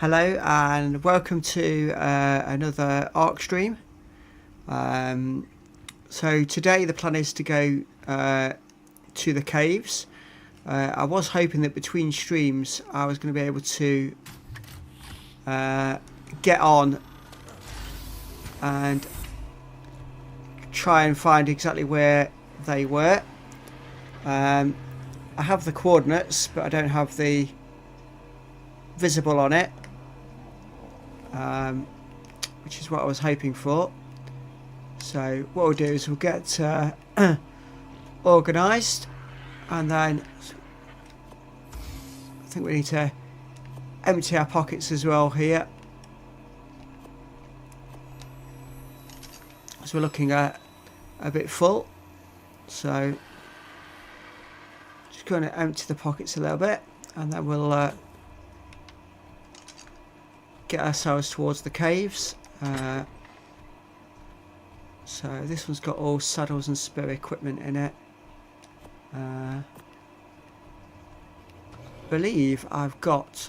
Hello and welcome to another ARC stream. So today the plan is to go to the caves. I was hoping that between streams I was going to be able to get on and try and find exactly where they were. I have the coordinates, but I don't have the visible on it, which is what I was hoping for. So what we'll do is we'll get organised, and then I think we need to empty our pockets as well here, as we're looking at a bit full. So just going to empty the pockets a little bit, and then we'll get ourselves towards the caves. So this one's got all saddles and spare equipment in it. Believe I've got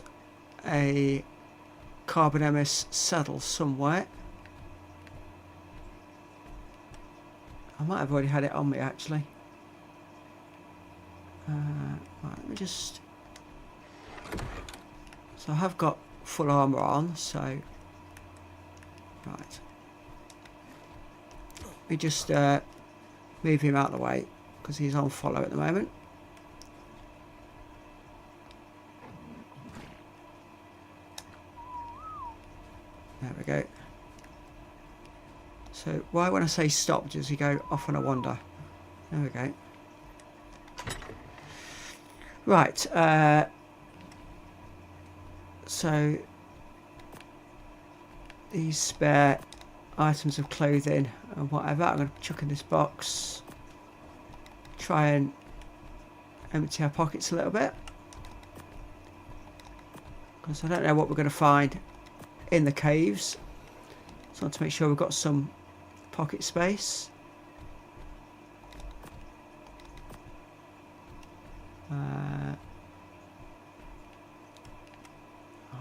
a Carbon MS saddle somewhere. I might have already had it on me actually. Right, let me just... So I have got full armour on, so... Right. We just move him out of the way, because he's on follow at the moment. There we go. So why when I say stop does he go off on a wander? There we go. Right, so these spare items of clothing and whatever I'm going to chuck in this box. Try and empty our pockets a little bit, because I don't know what we're going to find in the caves, so I want to make sure we've got some pocket space.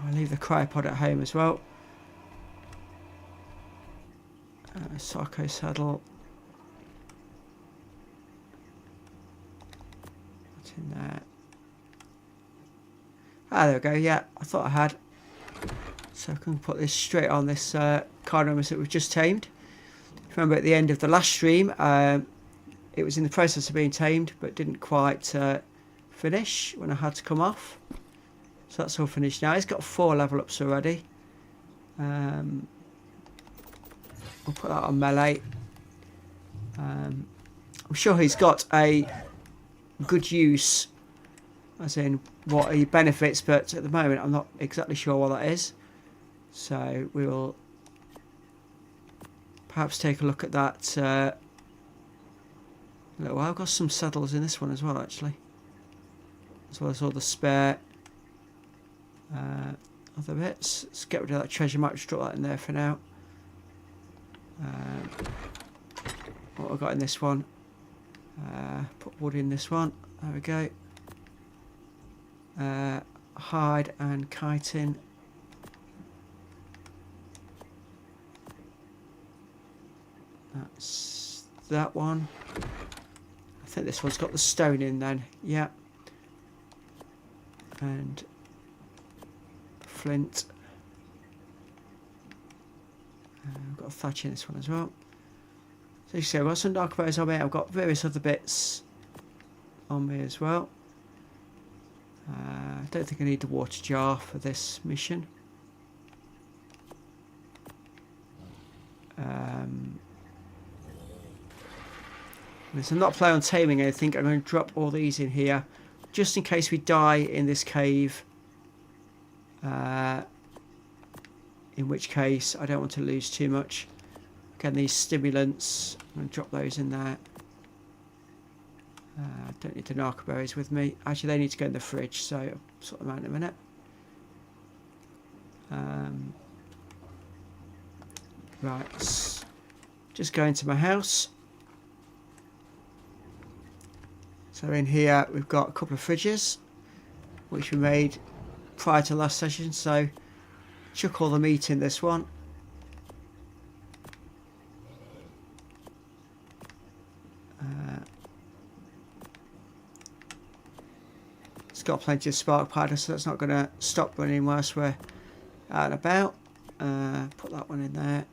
I'll leave the cryopod at home as well. Sarco saddle. What's in there? Ah, there we go. Yeah, I thought I had. So I can put this straight on this Carnomus that we've just tamed. Remember at the end of the last stream, it was in the process of being tamed, but didn't quite finish when I had to come off. So that's all finished now. He's got 4 level ups already. We'll put that on melee. I'm sure he's got a good use, as in what he benefits, but at the moment I'm not exactly sure what that is. So we will perhaps take a look at that a little while. I've got some saddles in this one as well, actually, as well as all the spare other bits. Let's get rid of that treasure map, just drop that in there for now. What have I got in this one? Put wood in this one. There we go. Hide and chitin. That's that one. I think this one's got the stone in then. Yeah. And flint. I've got a thatch in this one as well. So you see, I've got some dark bows on me. I've got various other bits on me as well. I don't think I need the water jar for this mission. So I'm not planning on taming anything. I'm going to drop all these in here, just in case we die in this cave. In which case I don't want to lose too much. Again, these stimulants, I'm going to drop those in there. I don't need the narco berries with me. Actually, they need to go in the fridge, so I'll sort them out in a minute. Right, let's just go into my house. So in here we've got a couple of fridges which we made prior to last session, so chuck all the meat in this one. It's got plenty of spark powder, so that's not going to stop running whilst we're out and about. Put that one in there.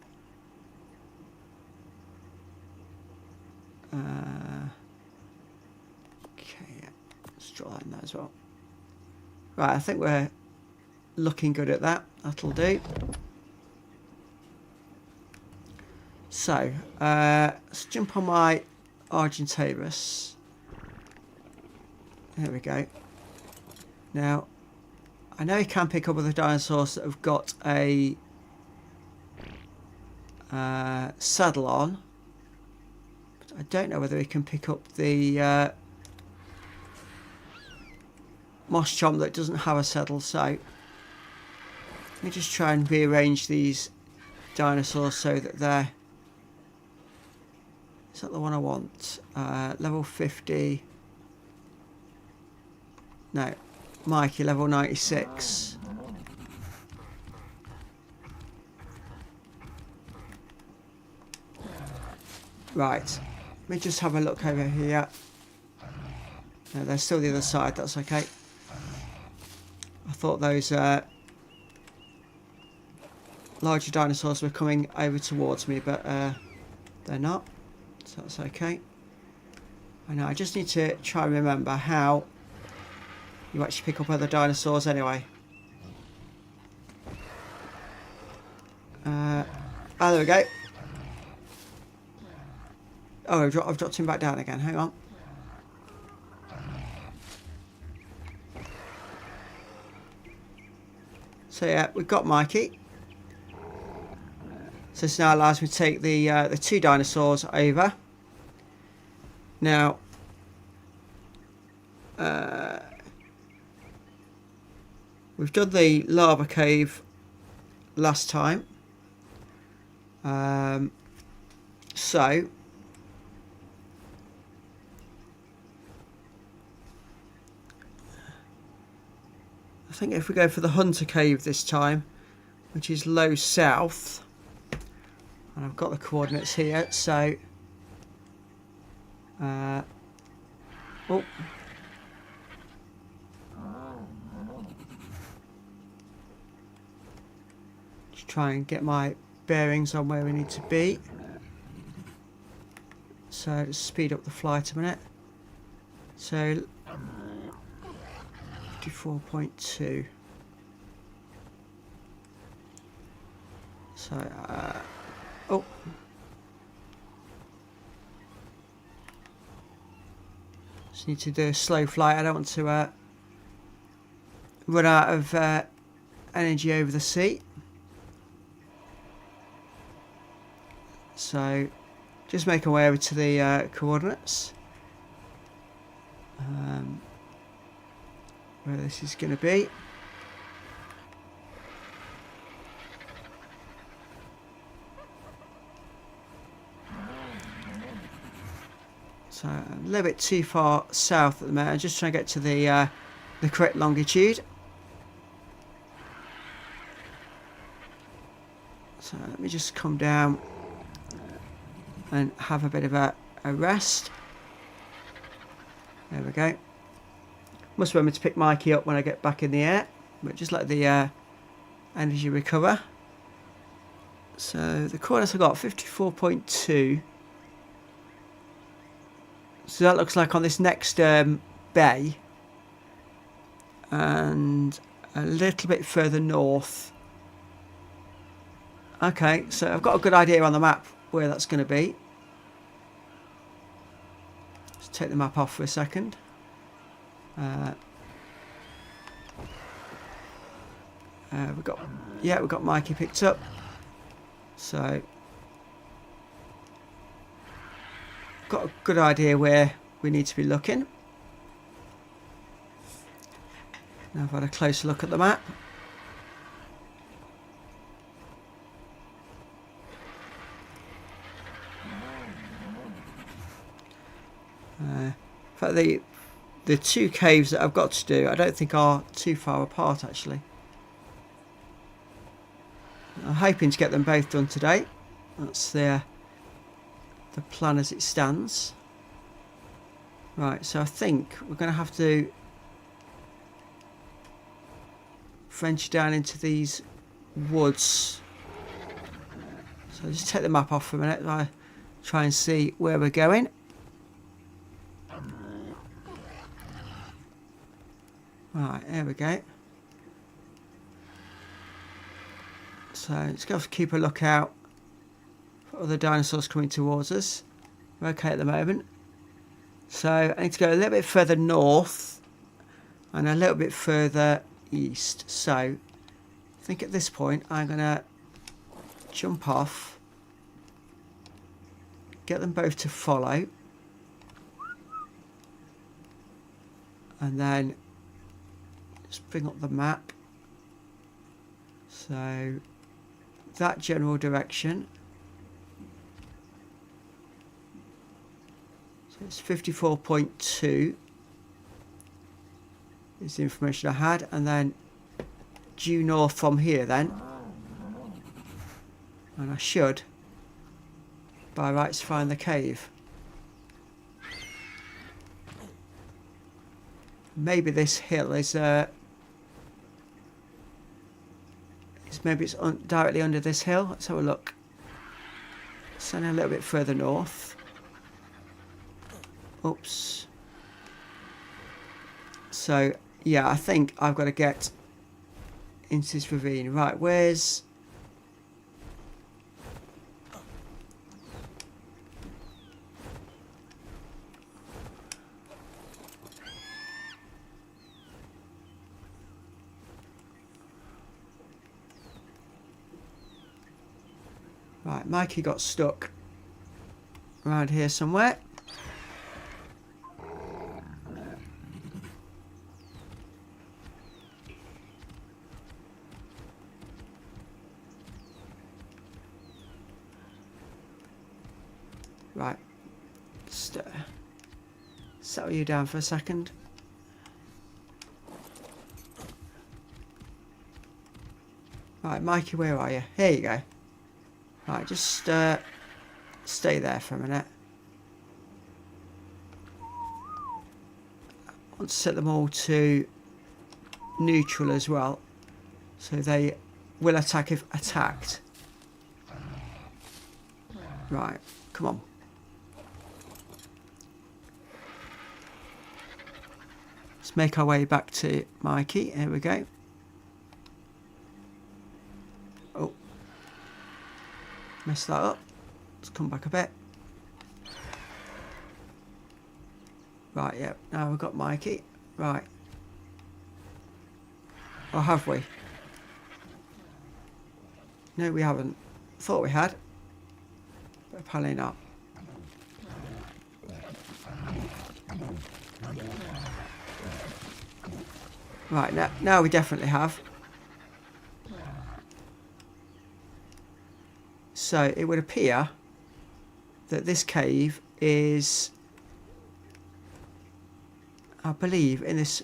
Okay, yeah. Let's draw that in there as well. Right, I think we're looking good at that. That'll do. So, let's jump on my Argentavis. There we go. Now, I know you can pick up other dinosaurs that have got a saddle on, but I don't know whether we can pick up the Moschomp that doesn't have a saddle. So let me just try and rearrange these dinosaurs so that they're... Is that the one I want? Level 50. No. Mikey, level 96. Right. Let me just have a look over here. No, they're still the other side. That's okay. I thought those larger dinosaurs were coming over towards me, but they're not. So that's okay. I know, I just need to try and remember how you actually pick up other dinosaurs anyway. There we go. Oh, I've dropped him back down again. Hang on. So yeah, we've got Mikey. So this now allows me to take the two dinosaurs over. Now, we've done the lava cave last time. So I think if we go for the Hunter Cave this time, which is low south, and I've got the coordinates here, so oh, just try and get my bearings on where we need to be. So just speed up the flight a minute. So 54.2. So oh, just need to do a slow flight. I don't want to run out of energy over the sea. So just make our way over to the coordinates. Where this is going to be. So a little bit too far south at the moment. I'm just trying to get to the correct longitude. So let me just come down and have a bit of a rest. There we go. Must remember to pick Mikey up when I get back in the air, but just let the energy recover. So the coordinates I got 54.2. So that looks like on this next bay, and a little bit further north. Okay, so I've got a good idea on the map where that's going to be. Let's take the map off for a second. We've got Mikey picked up. So got a good idea where we need to be looking. Now I've had a closer look at the map. In fact, the two caves that I've got to do, I don't think are too far apart actually. I'm hoping to get them both done today. That's the plan as it stands. Right, so I think we're going to have to venture down into these woods. So I'll just take the map off for a minute while I try and see where we're going. Right, there we go. So let's go keep a lookout for other dinosaurs coming towards us. We're okay at the moment. So I need to go a little bit further north and a little bit further east. So I think at this point I'm going to jump off, get them both to follow, and then just bring up the map. So that general direction. So it's 54.2 is the information I had, and then due north from here then, and I should by rights find the cave. Maybe this hill is maybe it's directly under this hill. Let's have a look. Send a little bit further north. Oops. So yeah, I think I've got to get into this ravine. Right, where's... Right, Mikey got stuck around here somewhere. Right, just settle you down for a second. Right, Mikey, where are you? Here you go. Right, just stay there for a minute. I want to set them all to neutral as well, so they will attack if attacked. Right, come on. Let's make our way back to Mikey. Here we go. Oh. Messed that up. Let's come back a bit. Right, yeah. Now we've got Mikey. Right. Or have we? No, we haven't. Thought we had. But apparently not. Right, now we definitely have. So it would appear that this cave is, I believe, in this.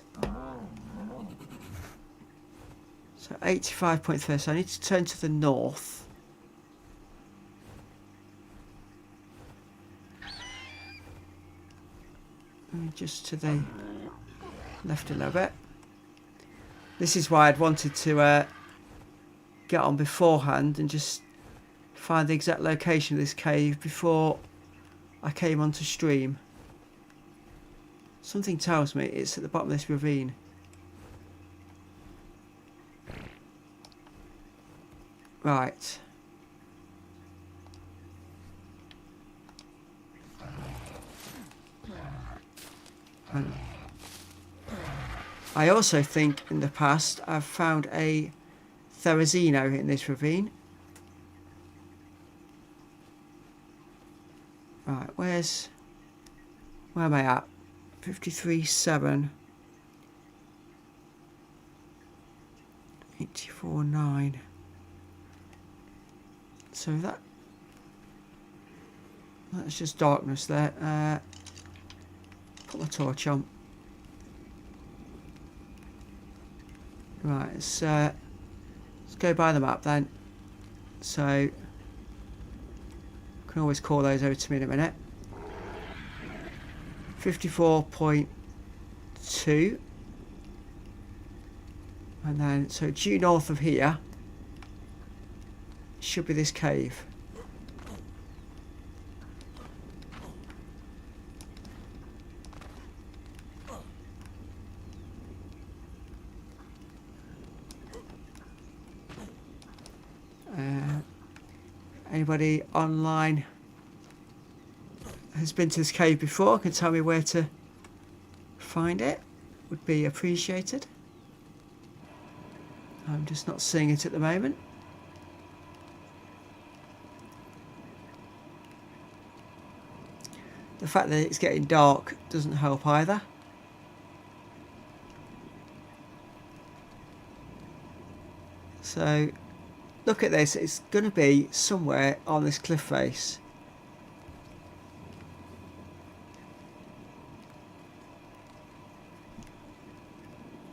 So 85.3. So I need to turn to the north. Just to the left a little bit. This is why I'd wanted to get on beforehand and just find the exact location of this cave before I came onto stream. Something tells me it's at the bottom of this ravine. Right. And I also think in the past I've found a Therizino in this ravine. Right, where am I at? 53.7. 84.9. So that's just darkness there. Put my torch on. Right, let's go by the map then. So can always call those over to me in a minute. 54.2. And then, so due north of here should be this cave. Anybody online has been to this cave before can tell me where to find it, would be appreciated. I'm just not seeing it at the moment. The fact that it's getting dark doesn't help either. So look at this, it's going to be somewhere on this cliff face.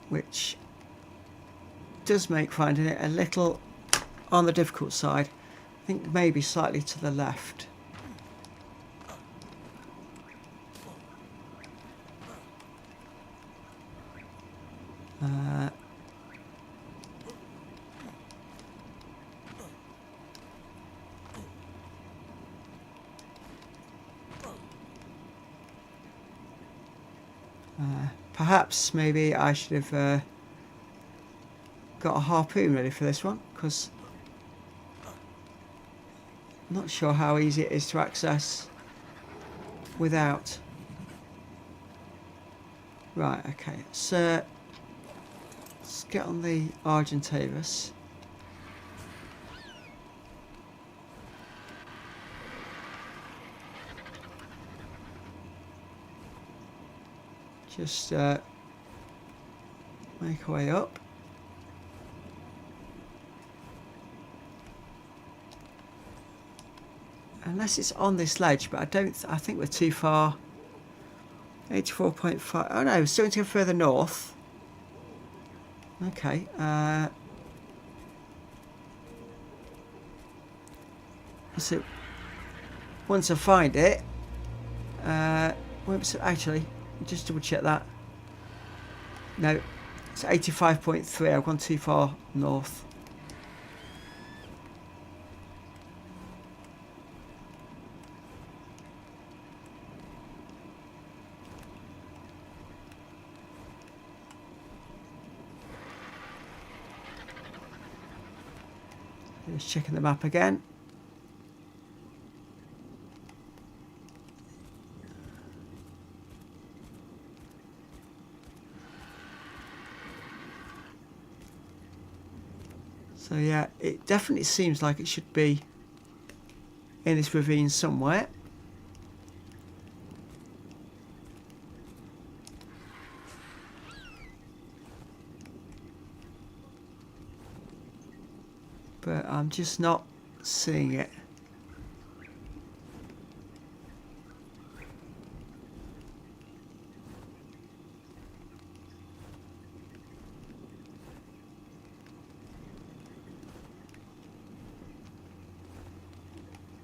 Which does make finding it a little on the difficult side. I think maybe slightly to the left. Perhaps maybe I should have got a harpoon ready for this one, because I'm not sure how easy it is to access without. Right, okay, so let's get on the Argentavis. Just make our way up. Unless it's on this ledge, but I think we're too far. 84.5. Oh no, we're still going to go further north. Okay. So once I find it, actually, just double check that. No, it's 85.3. I've gone too far north. Just checking the map again. So yeah, it definitely seems like it should be in this ravine somewhere. But I'm just not seeing it.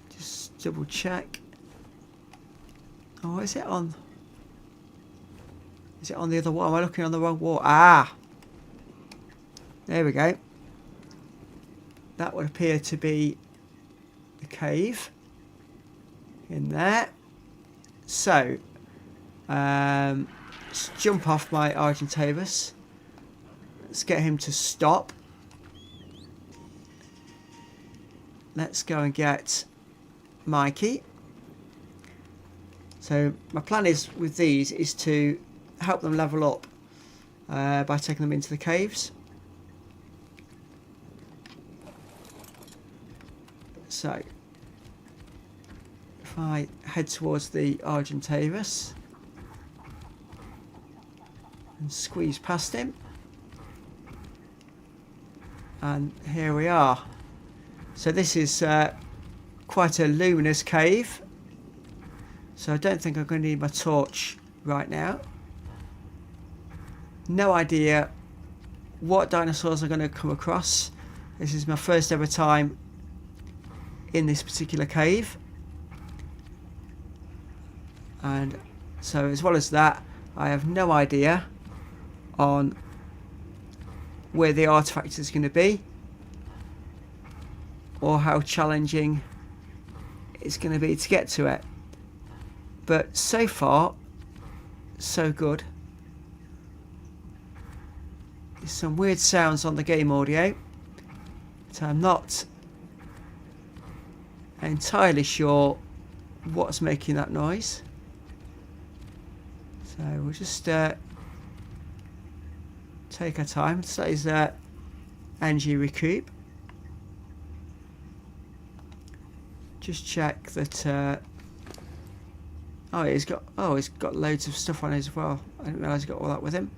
Just double check. Oh, is it on? Is it on the other wall? Am I looking on the wrong wall? Ah! There we go. That would appear to be the cave in there. So, let's jump off my Argentavis. Let's get him to stop. Let's go and get Mikey. So my plan is with these is to help them level up by taking them into the caves. So if I head towards the Argentavis and squeeze past him, and here we are. So this is quite a luminous cave, so I don't think I'm going to need my torch right now. No idea what dinosaurs I'm going to come across. This is my first ever time in this particular cave. And so as well as that, I have no idea on where the artifact is going to be or how challenging it's going to be to get to it. But so far, so good. There's some weird sounds on the game audio, but I'm not entirely sure what's making that noise. So we'll just take our time. So is Angie recoup. Just check that. He's got loads of stuff on it as well. I didn't realise he got all that with him.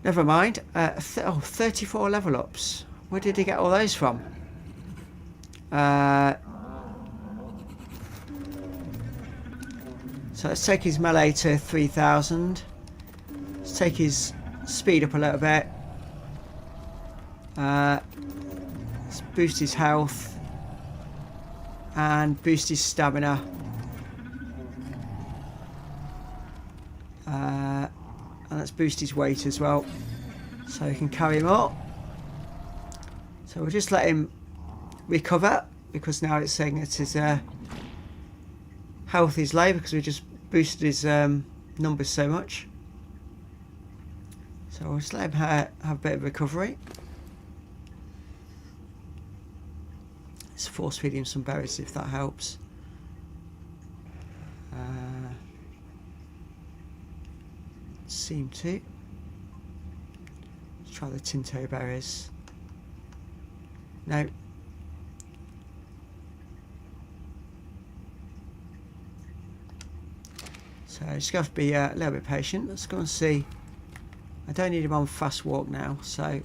Never mind. 34 level ups. Where did he get all those from? So let's take his melee to 3000. Let's take his speed up a little bit. Let's boost his health. And boost his stamina. And let's boost his weight as well. So we can carry more. So we'll just let him recover. Because now it's saying that his health is low because we just boosted his numbers so much. So we'll just let him have a bit of recovery. Let's force feed him some berries if that helps. Seem to. Let's try the Tinto berries. No. So just got to be a little bit patient. Let's go and see. I don't need him on fast walk now, so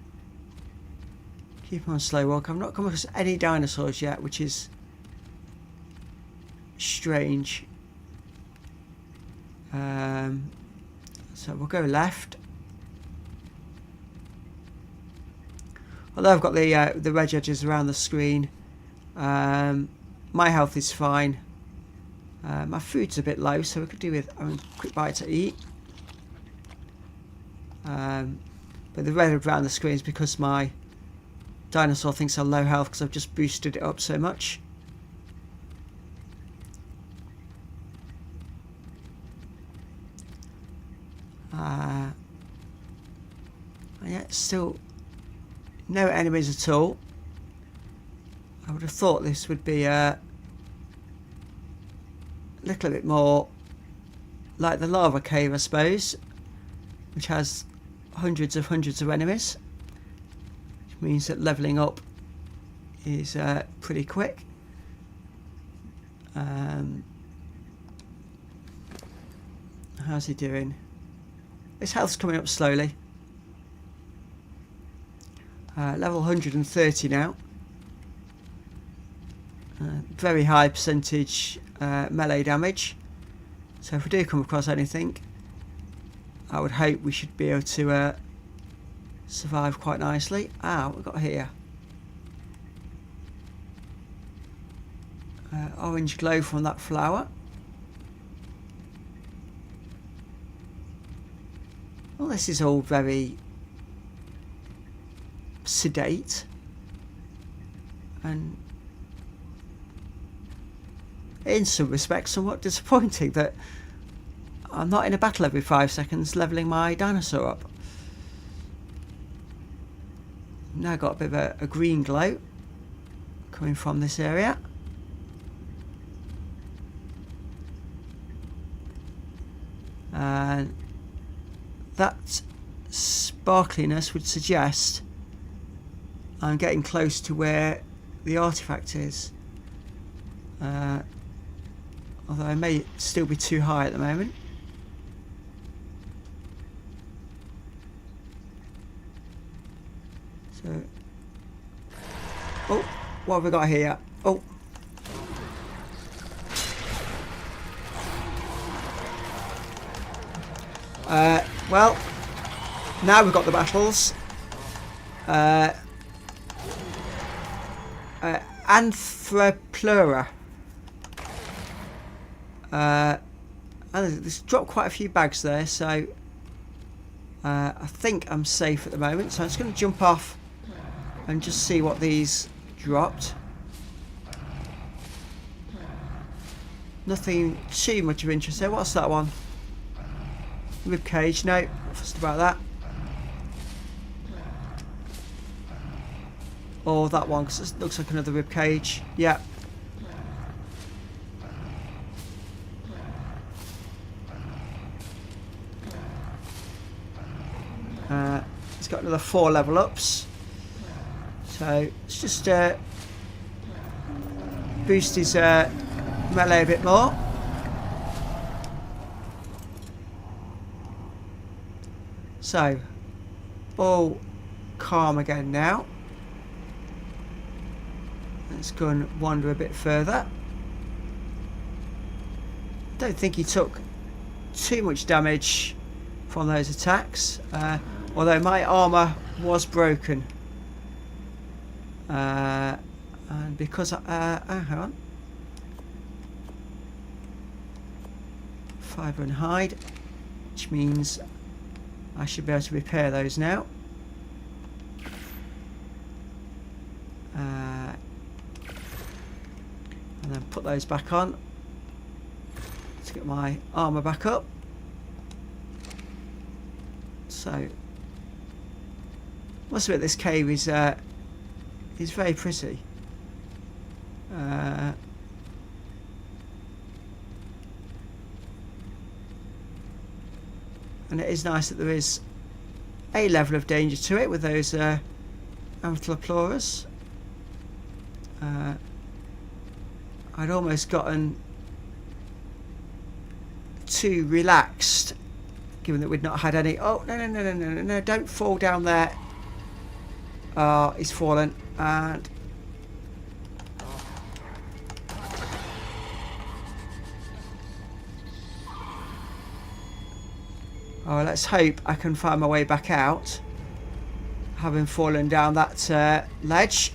keep him on slow walk. I've not come across any dinosaurs yet, which is strange. So we'll go left. Although I've got the red edges around the screen, my health is fine. My food's a bit low, so we could do with a quick bite to eat. But the red around the screen is because my dinosaur thinks I'm low health because I've just boosted it up so much. Yeah, still no enemies at all. I would have thought this would be a little bit more like the lava cave, I suppose, which has hundreds of enemies, which means that levelling up is pretty quick. How's he doing? His health's coming up slowly. Level 130 now. Very high percentage melee damage. So if we do come across anything, I would hope we should be able to survive quite nicely. What we've got here? Orange glow from that flower. Well, this is all very sedate and in some respects somewhat disappointing that I'm not in a battle every 5 seconds levelling my dinosaur up. Now got a bit of a green glow coming from this area. And that sparkliness would suggest I'm getting close to where the artifact is. Although I may still be too high at the moment. So, oh, what have we got here? Oh, well, now we've got the battles. Anthropleura. And there's dropped quite a few bags there, so I think I'm safe at the moment. So I'm just going to jump off and just see what these dropped. Nothing too much of interest there. What's that one? Rib cage. No, not fussed about that. Or that one, because it looks like another rib cage. Yeah. It's got another 4 level ups. So let's just boost his melee a bit more. So, all calm again now. Let's go and wander a bit further. Don't think he took too much damage from those attacks, although my armour was broken. And because hang on. Fibre and hide, which means I should be able to repair those now. And then put those back on. Let's get my armour back up. So, must admit this cave is very pretty. And it is nice that there is a level of danger to it with those Amphipleuras. I'd almost gotten too relaxed, given that we'd not had any. Oh, no, don't fall down there. He's fallen. And let's hope I can find my way back out, having fallen down that ledge.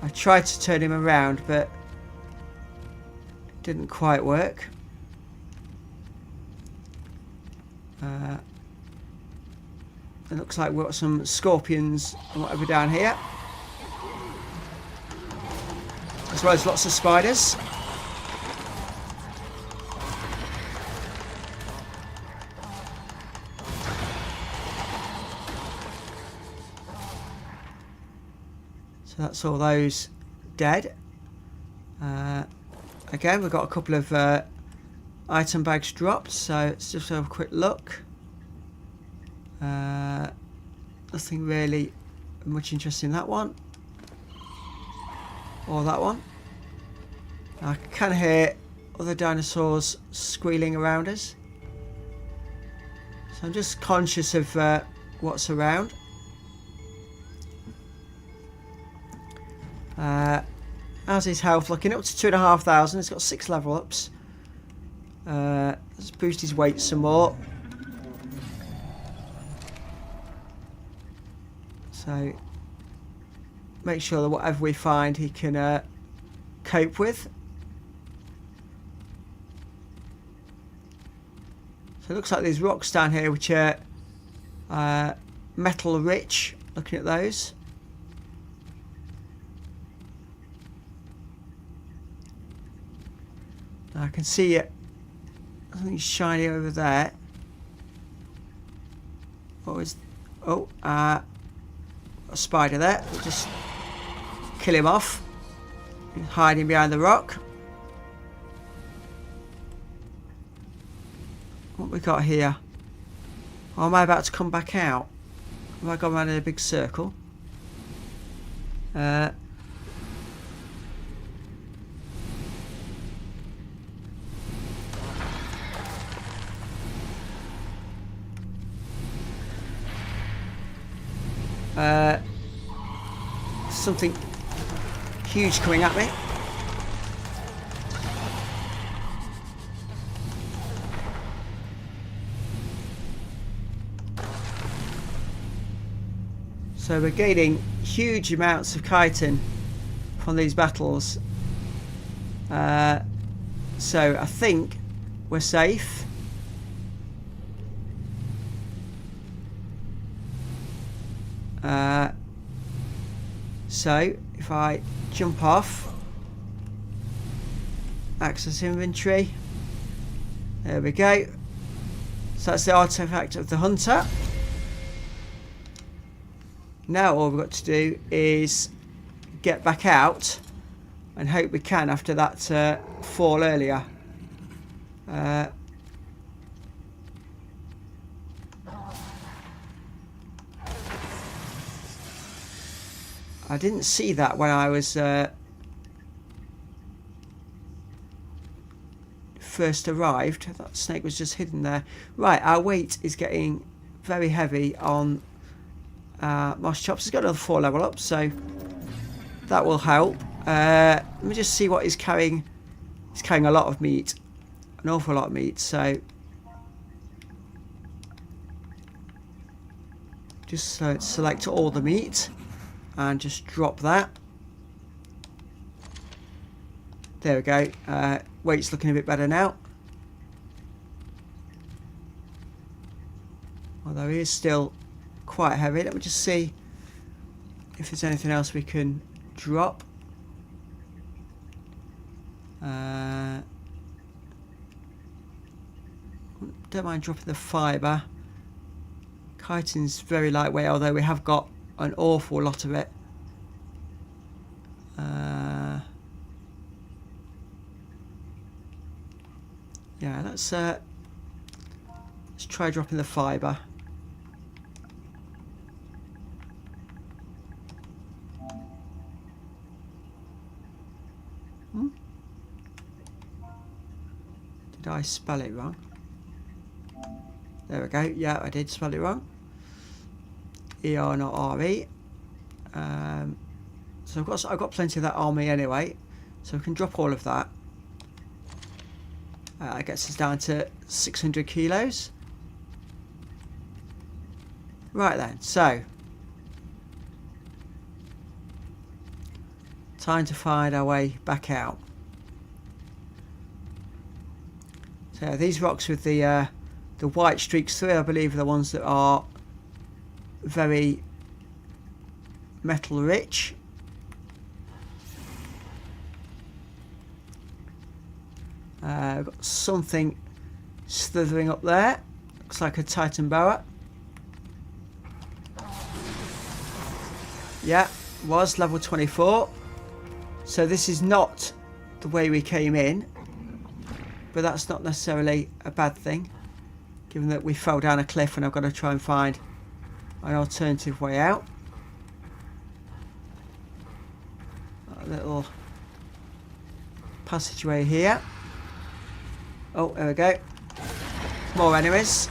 I tried to turn him around, but it didn't quite work. It looks like we've got some scorpions and whatever down here, as well as lots of spiders. So that's all those dead. Again, we've got a couple of item bags dropped, so let's just have a quick look. Nothing really much interest in that one or that one. I can hear other dinosaurs squealing around us, so I'm just conscious of what's around. How's his health looking? Up to 2,500. He's got 6 level ups. Let's boost his weight some more. So make sure that whatever we find he can cope with. So it looks like there's rocks down here which are metal rich, looking at those. I can see it. Something shiny over there. What is? Oh, a spider there. We'll just kill him off. He's hiding behind the rock. What we got here? Oh, am I about to come back out? Have I gone around in a big circle? Something huge coming at me. So we're gaining huge amounts of chitin from these battles. So I think we're safe. So if I jump off, access inventory, there we go. So that's the artifact of the hunter. Now all we've got to do is get back out and hope we can after that fall earlier. I didn't see that when I was first arrived. That snake was just hidden there. Right, our weight is getting very heavy on Moschops. He's got another 4 level up, so that will help. Let me just see what he's carrying. He's carrying a lot of meat, an awful lot of meat, so just select all the meat and just drop that. There we go. Weight's looking a bit better now, although he is still quite heavy. Let me just see if there's anything else we can drop. Don't mind dropping the fibre. Chitin's very lightweight, although we have got an awful lot of it. Yeah, let's try dropping the fibre. Did I spell it wrong? There we go. Yeah, I did spell it wrong. ER, not RE. So I've got plenty of that on me anyway, so we can drop all of that. That gets us down to 600 kilos. Right then, so time to find our way back out. So these rocks with the white streaks through, I believe, are the ones that are very metal rich. I've got something slithering up there. Looks like a Titan boa. Yeah, was level 24. So this is not the way we came in, but that's not necessarily a bad thing, given that we fell down a cliff and I've got to try and find an alternative way out. A little passageway here. Oh, there we go. More enemies.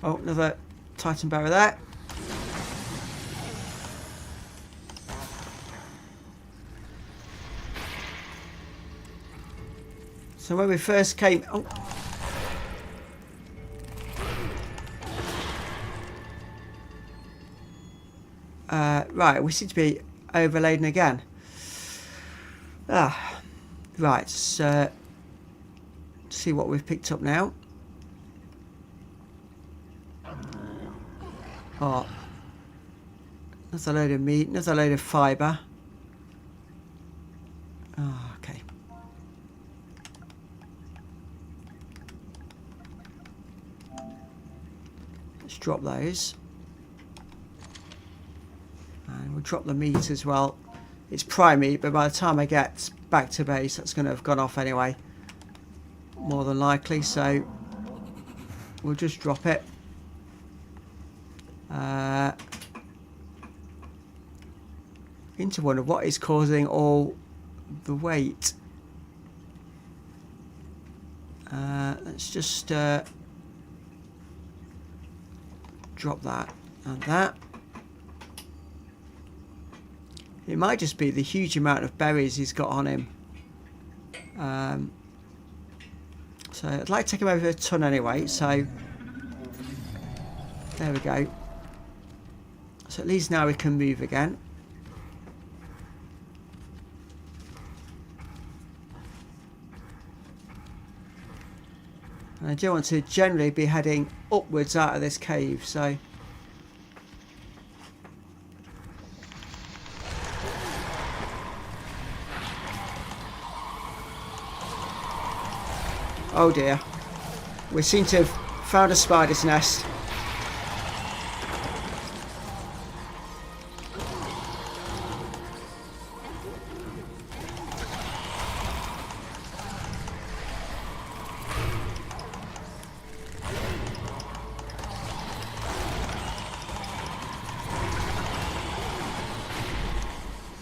Oh, another Titan boa there. So when we first came... Oh. Right, we seem to be overladen again. Right, so see what we've picked up now. Oh, another load of meat, another load of fibre. Oh, okay. Let's drop those. And we'll drop the meat as well. It's prime meat, but by the time I get back to base, that's going to have gone off anyway. More than likely, so we'll just drop it. Into wonder what is causing all the weight. Let's just drop that and that. It might just be the huge amount of berries he's got on him. So I'd like to take him over a ton anyway. So there we go. So at least now we can move again. And I do want to generally be heading upwards out of this cave, so... Oh dear. We seem to have found a spider's nest.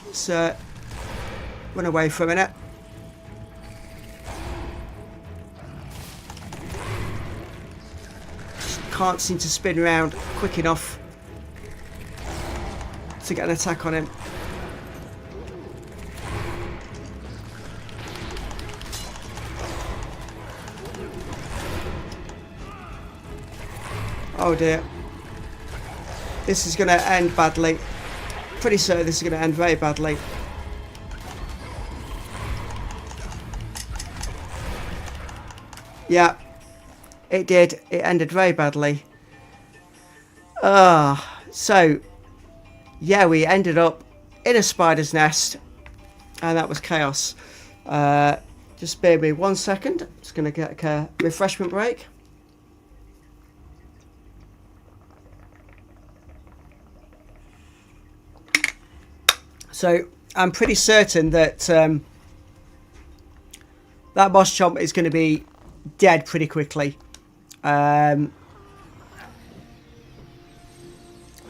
Let's run away for a minute. Can't seem to spin around quick enough to get an attack on him. Oh dear. This is going to end badly. Pretty certain this is going to end very badly. Yeah. It did. It ended very badly. So, yeah, we ended up in a spider's nest. And that was chaos. Just bear with me 1 second. Just going to get a refreshment break. So, I'm pretty certain that that boss chomp is going to be dead pretty quickly.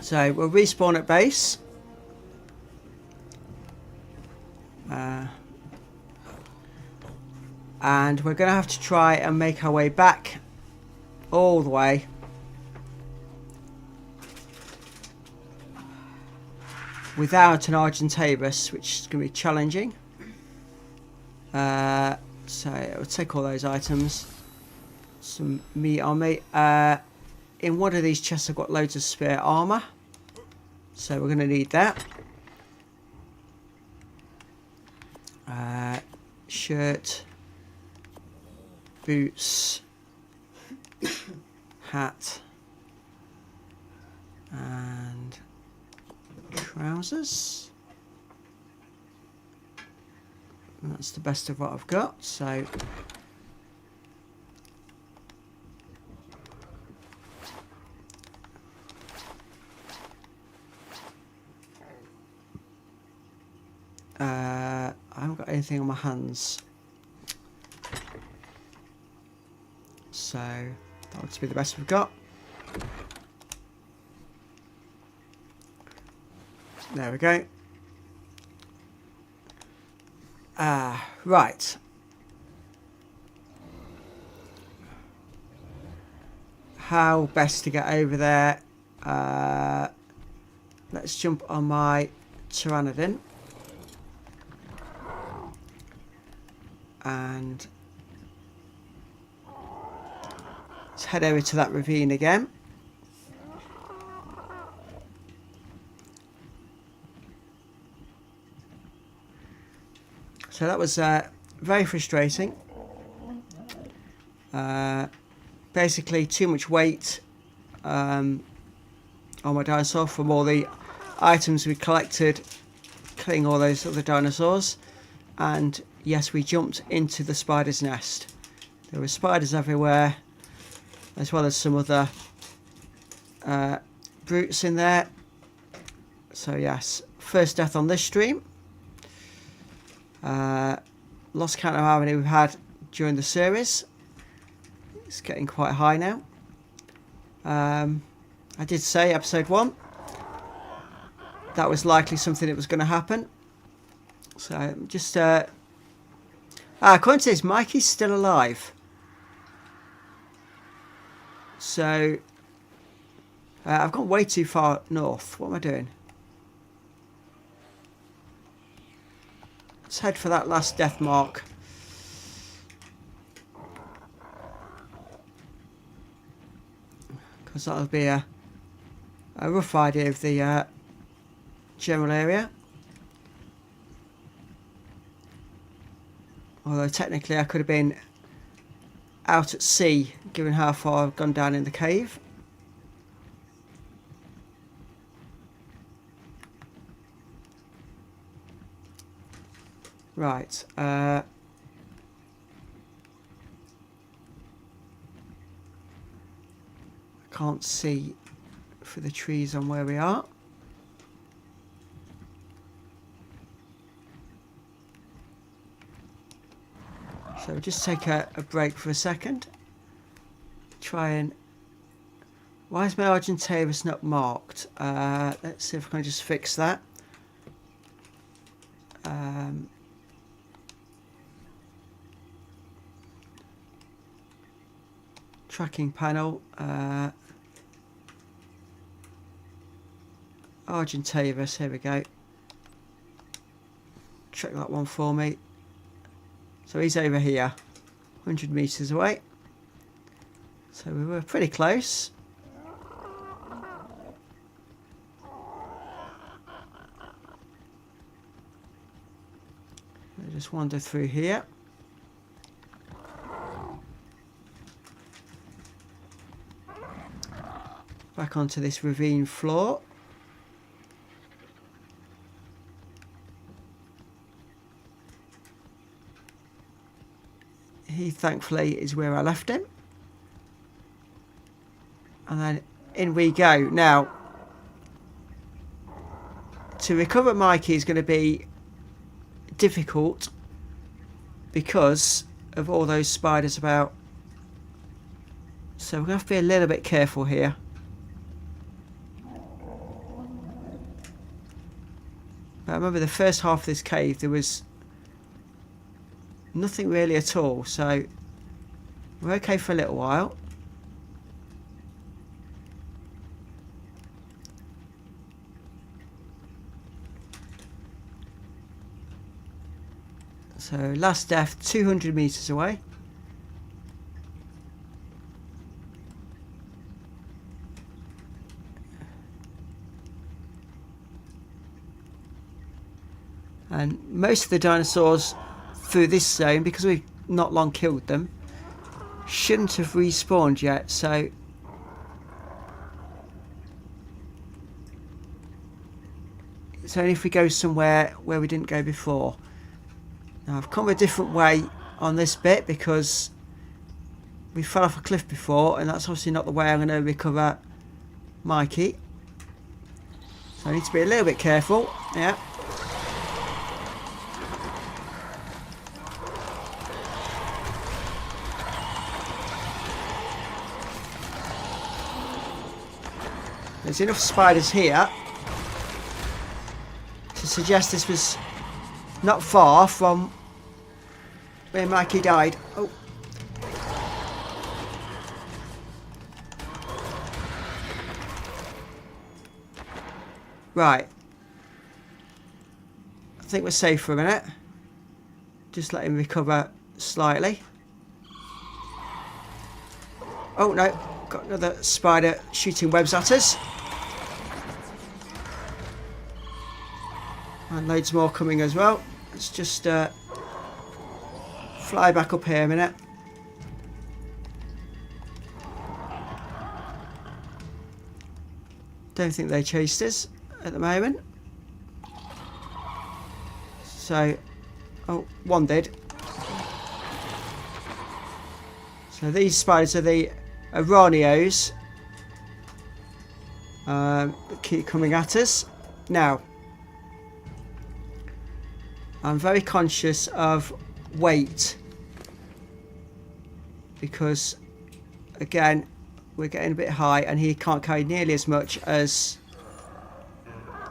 So we'll respawn at base. And we're going to have to try and make our way back all the way. Without an Argentavis, which is going to be challenging. So I'll take all those items. Some meat on me. In one of these chests I've got loads of spare armour. So we're going to need that. Shirt. Boots. Hat. And trousers. And that's the best of what I've got. So... I haven't got anything on my hands, so that looks to be the best we've got. There we go. Right. How best to get over there? Let's jump on my Pteranodon. And let's head over to that ravine again. So that was very frustrating. Basically too much weight on my dinosaur from all the items we collected killing all those other dinosaurs. And yes, we jumped into the spider's nest. There were spiders everywhere, as well as some other brutes in there. So yes, first death on this stream. Lost count of how many we've had during the series. It's getting quite high now. I did say episode 1 that was likely something that was going to happen. So just according to this, Mikey's still alive. So I've gone way too far north. What am I doing? Let's head for that last death mark. Because that'll be a rough idea of the general area. Although technically I could have been out at sea, given how far I've gone down in the cave. Right. I can't see for the trees on where we are. So we'll just take a break for a second. Try and... Why is my Argentavis not marked? Let's see if I can just fix that. Tracking panel. Argentavis, here we go. Check that one for me. So he's over here, 100 metres away. So we were pretty close. We'll just wander through here. Back onto this ravine floor. He thankfully is where I left him. And then in we go. Now, to recover Mikey is going to be difficult because of all those spiders about. So we're going to have to be a little bit careful here. But I remember the first half of this cave there was nothing really at all, so we're okay for a little while. So last death 200 metres away. And most of the dinosaurs through this zone, because we've not long killed them, shouldn't have respawned yet, so it's only if we go somewhere where we didn't go before. Now I've come a different way on this bit because we fell off a cliff before, and that's obviously not the way I'm going to recover Mikey. So I need to be a little bit careful. Yeah. There's enough spiders here to suggest this was not far from where Mikey died. Oh. Right. I think we're safe for a minute. Just let him recover slightly. Oh no, got another spider shooting webs at us. And loads more coming as well. Let's just fly back up here a minute. Don't think they chased us at the moment. So, oh, one did. So these spiders are the Aranios that keep coming at us. Now, I'm very conscious of weight because, again, we're getting a bit high and he can't carry nearly as much as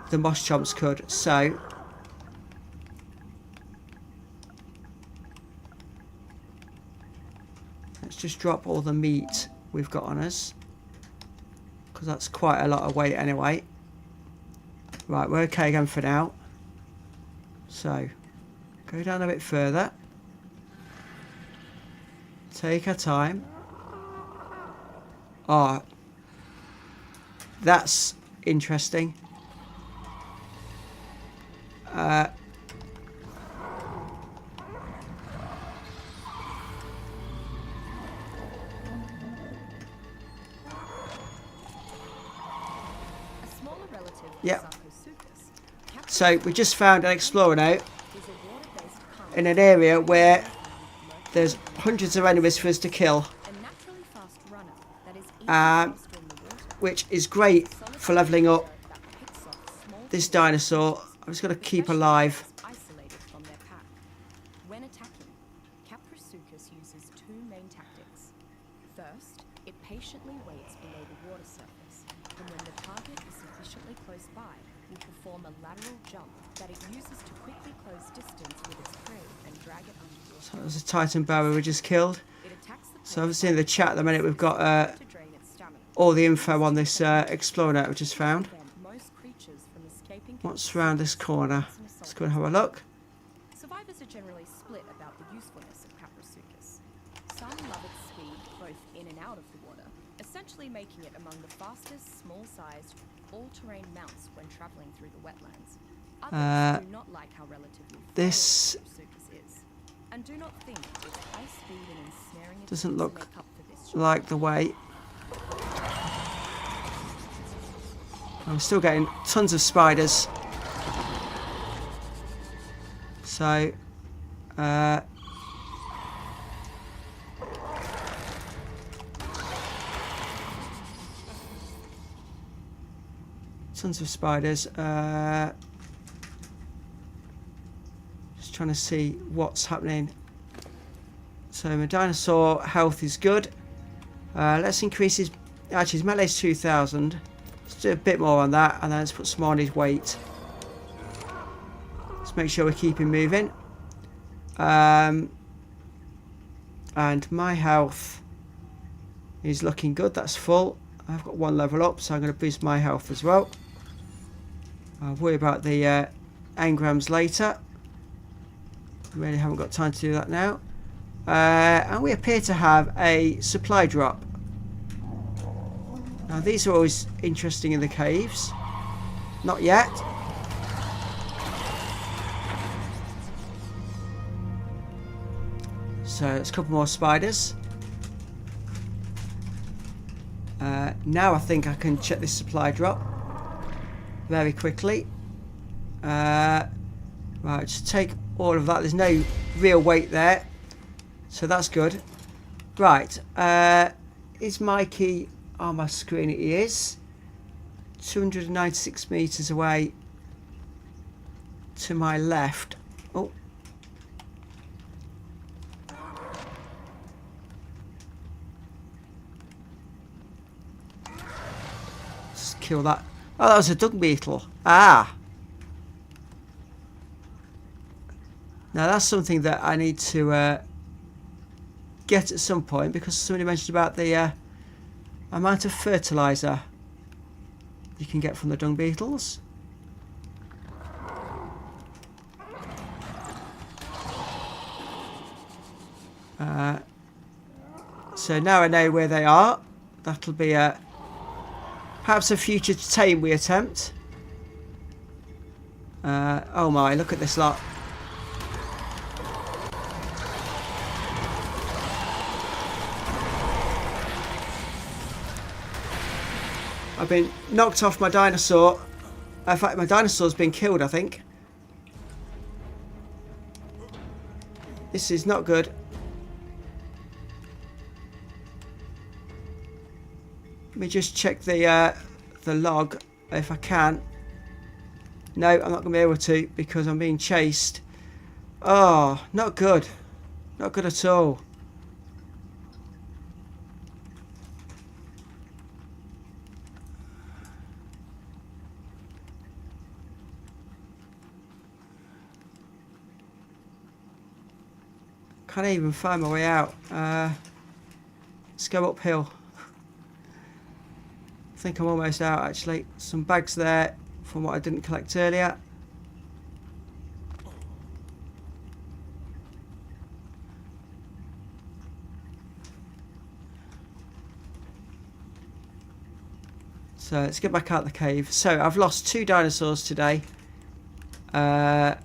the moss chomps could. So let's just drop all the meat we've got on us because that's quite a lot of weight anyway. Right, we're okay again for now. So Go down a bit further. Take our time. Oh, that's interesting. Yeah. So we just found an explorer now in an area where there's hundreds of enemies for us to kill, which is great for leveling up this dinosaur. I'm just going to keep alive. When attacking, Caprisuchus uses two main tactics. First, it patiently waits below the water surface, and when the target is sufficiently close by, will perform a lateral jump that it uses to quickly close distance with its prey and drag it underwater. So that was a Titan barrow we just killed. So obviously in the chat at the minute we've got all the info on this explorer that we just found. What's around this corner? Let's go and have a look. Survivors are generally split about the usefulness of Caprisuchus. Some love its speed both in and out of the water, essentially making it among the fastest, small-sized, all-terrain mounts when traveling through the wetlands. Others do not like how relatively this Caprisuchus is, and do not think its high speed and ensnaring doesn't attempts look to make up for this like the way. I'm still getting tons of spiders. So, tons of spiders. Just trying to see what's happening. So my dinosaur health is good. Let's increase his... Actually, his melee is 2,000. Let's do a bit more on that, and then let's put some more on his weight. Let's make sure we keep him moving. And my health is looking good. That's full. I've got one level up, so I'm going to boost my health as well. I'll worry about the engrams later. I really haven't got time to do that now. And we appear to have a supply drop. Now these are always interesting in the caves. Not yet. So it's a couple more spiders. Now I think I can check this supply drop very quickly. Right, just take all of that. There's no real weight there, so that's good. Right, is Mikey on my screen? It is 296 meters away to my left. Oh, just kill that. Oh, that was a dung beetle. Ah, now that's something that I need to get at some point, because somebody mentioned about the amount of fertilizer you can get from the dung beetles. So now I know where they are. That'll be perhaps a future tame we attempt. Oh my, look at this lot. I've been knocked off my dinosaur. In fact, my dinosaur's been killed, I think. This is not good. Let me just check the log if I can. No, I'm not going to be able to because I'm being chased. Oh, not good. Not good at all. Can't even find my way out. Let's go uphill. I think I'm almost out actually. Some bags there from what I didn't collect earlier. So let's get back out the cave. So I've lost 2 dinosaurs today. One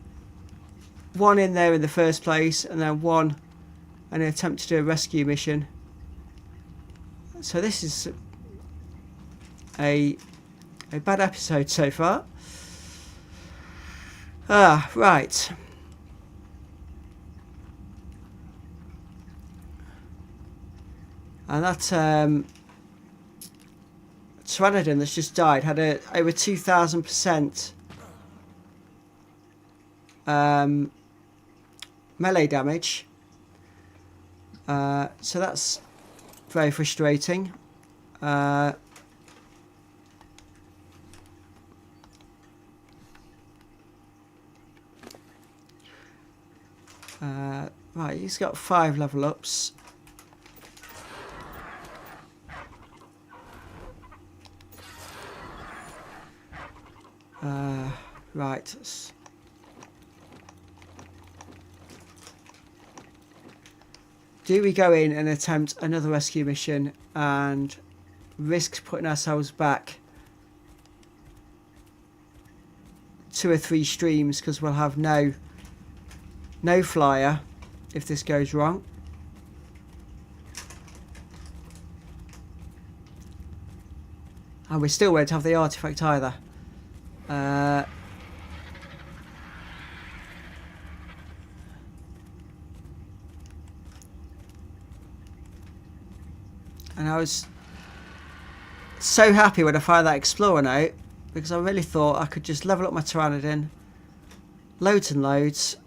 in there in the first place, and then one in an attempt to do a rescue mission. So this is a bad episode so far. Right. And that Pteranodon that's just died had over 2,000% melee damage. So that's very frustrating. Right, he's got 5 level ups. Right. Do we go in and attempt another rescue mission and risk putting ourselves back 2 or 3 streams because we'll have no flyer if this goes wrong? And we still won't have the artifact either. And I was so happy when I found that Explorer note, because I really thought I could just level up my Pteranodon loads and loads,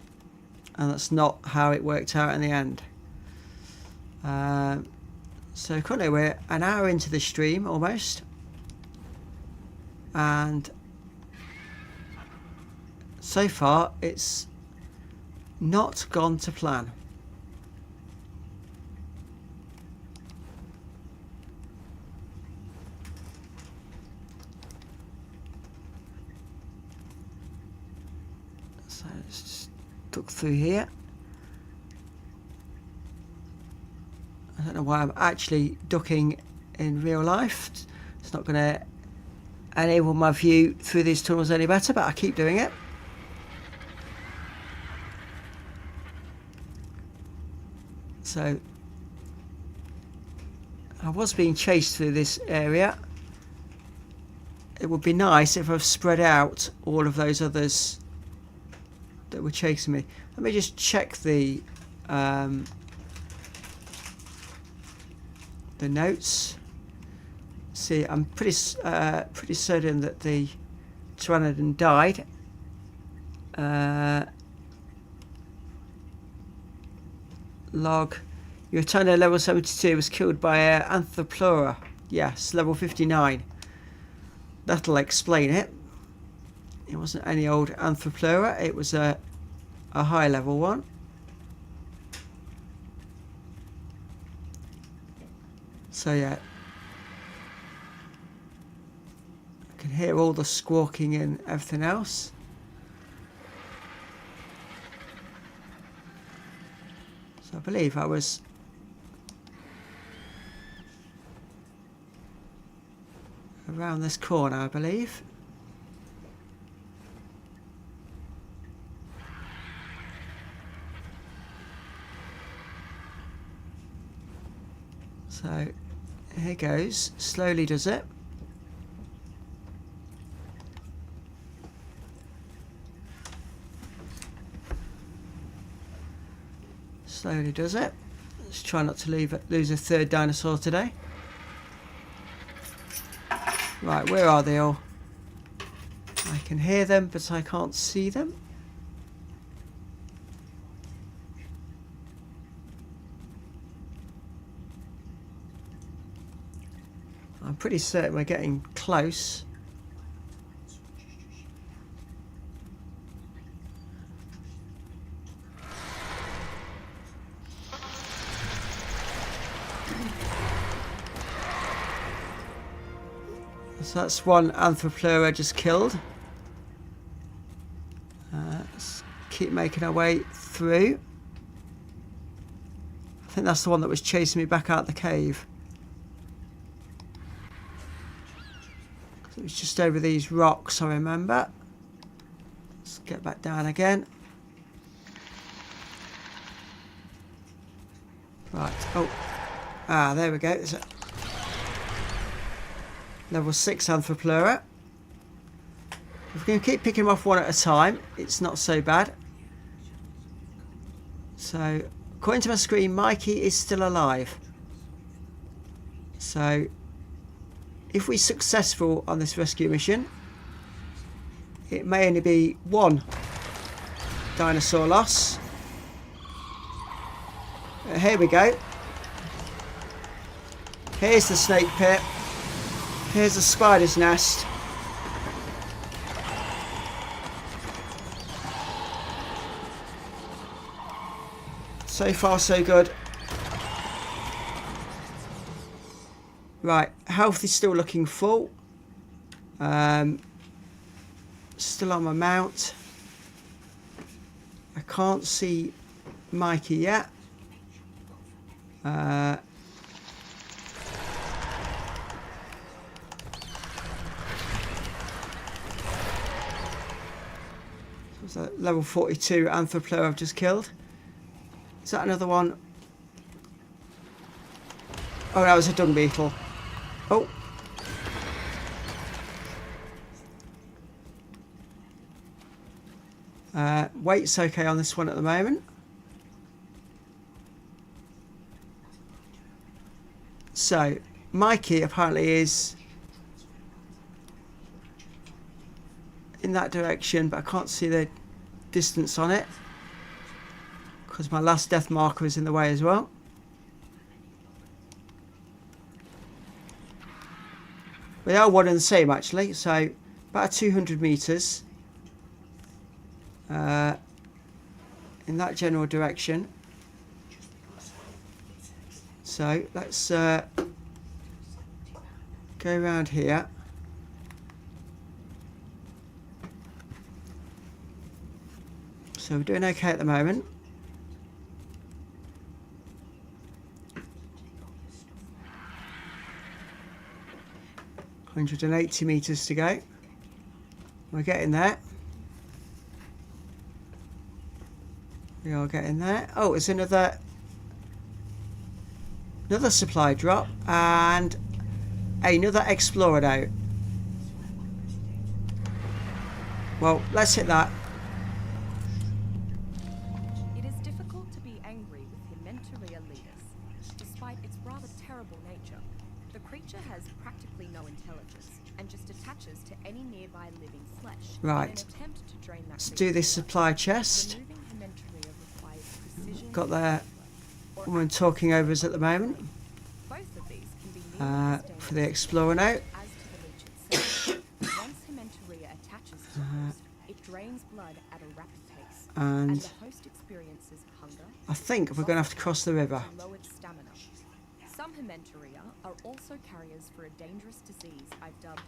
and that's not how it worked out in the end. So currently we're an hour into the stream almost, and so far it's not gone to plan. So let's just duck through here. I don't know why I'm actually ducking in real life. It's not going to enable my view through these tunnels any better, but I keep doing it. So I was being chased through this area. It would be nice if I've spread out all of those others that were chasing me. Let me just check the notes. See, I'm pretty certain that the Pteranodon died. Log. Your Tano level 72 was killed by Anthropleura. Yes, level 59. That'll explain it. It wasn't any old Anthropleura, it was a high level one. So yeah, I can hear all the squawking and everything else. So I believe I was around this corner, I believe. So here goes, slowly does it. Slowly does it. Let's try not to lose a third dinosaur today. Right, where are they all? I can hear them, but I can't see them. I'm pretty certain we're getting close. So that's one Anthropleura just killed. Let's keep making our way through. I think that's the one that was chasing me back out the cave. It was just over these rocks, I remember. Let's get back down again. Right. Oh. Ah, there we go. There's a level 6 Anthropleura. If we can keep picking them off one at a time, it's not so bad. So, according to my screen, Mikey is still alive. So, if we're successful on this rescue mission, it may only be one dinosaur loss. Here we go. Here's the snake pit. Here's the spider's nest. So far, so good. Right, health is still looking full. Still on my mount. I can't see Mikey yet. Was that level 42 Anthropleura I've just killed? Is that another one? Oh, that was a dung beetle. Oh. Weight's okay on this one at the moment. So, Mikey apparently is in that direction, but I can't see the distance on it because my last death marker is in the way as well. They are one and the same actually, so about 200 meters in that general direction. So let's go around here. So we're doing okay at the moment. $180 meters to go. We're getting there. We are getting there. Oh, it's another supply drop and another explorer out. Well, let's hit that. It is difficult to be angry with Hementaria leaders, despite its rather terrible nature. The creature has practically no intelligence and just attaches to any nearby living flesh. Right. In an attempt to drain that Let's do this supply chest. Removing Hementaria requires precision. Got the woman talking over us at the moment. Both of these can be nearly as For the explorer now. as to the leech itself. Once Hementaria attaches to the host, it drains blood at a rapid pace, and And the host experiences hunger, I think we're going to have to cross the river. lowered stamina. Some Hementaria are also carriers for a dangerous disease I've dubbed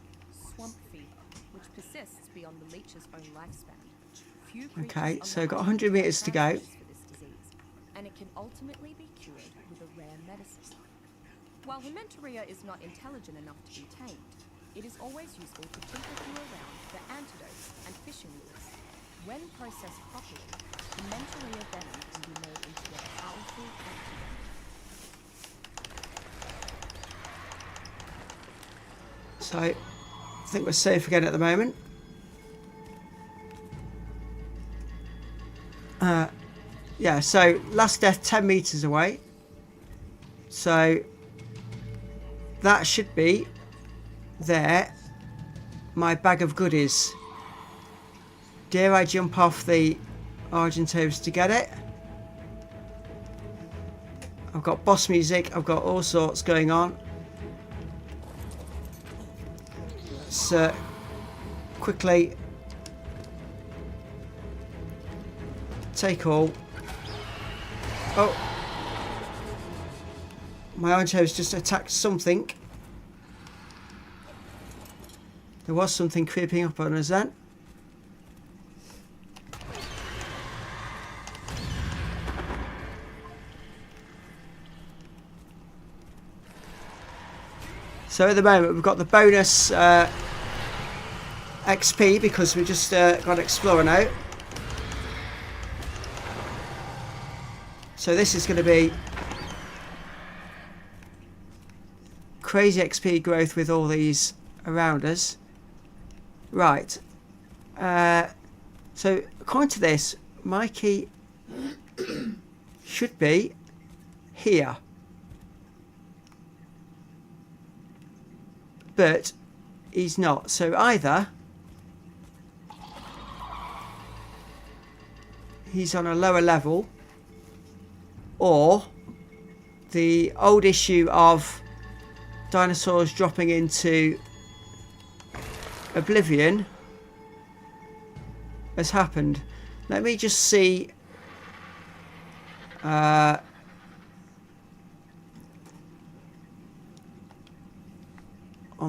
swamp fever, which persists beyond the leech's own lifespan. Few creatures Okay, on so the got island 100 meters to go. for this disease, and it can ultimately be cured with a rare medicine. While Hementaria is not intelligent enough to be tamed, it is always useful to keep with you around for antidotes and fishing lures. When processed properly, Hementaria venom can be made into a powerful antidote. So I think we're safe again at the moment. Yeah, so last death 10 meters away. So that should be there. My bag of goodies. Dare I jump off the Argentos to get it? I've got boss music. I've got all sorts going on. Let's quickly take all. Oh, my Argentos just attacked something. There was something creeping up on us then. So at the moment we've got the bonus XP because we just got Explorer now. So this is going to be crazy XP growth with all these around us. Right. So according to this, Mikey should be here. But he's not. So either he's on a lower level, or the old issue of dinosaurs dropping into oblivion has happened. Let me just see on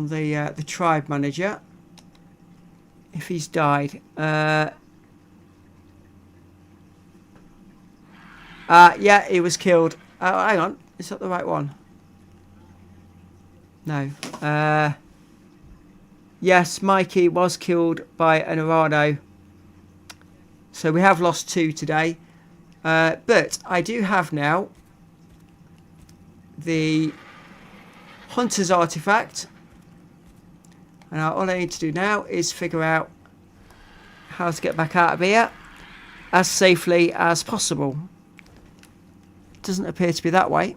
the tribe manager if he's died. Yeah, he was killed. Hang on, is that the right one? No. Yes, Mikey was killed by an Arano. So we have lost 2 today. But I do have now the Hunter's Artifact. And all I need to do now is figure out how to get back out of here as safely as possible. Doesn't appear to be that way.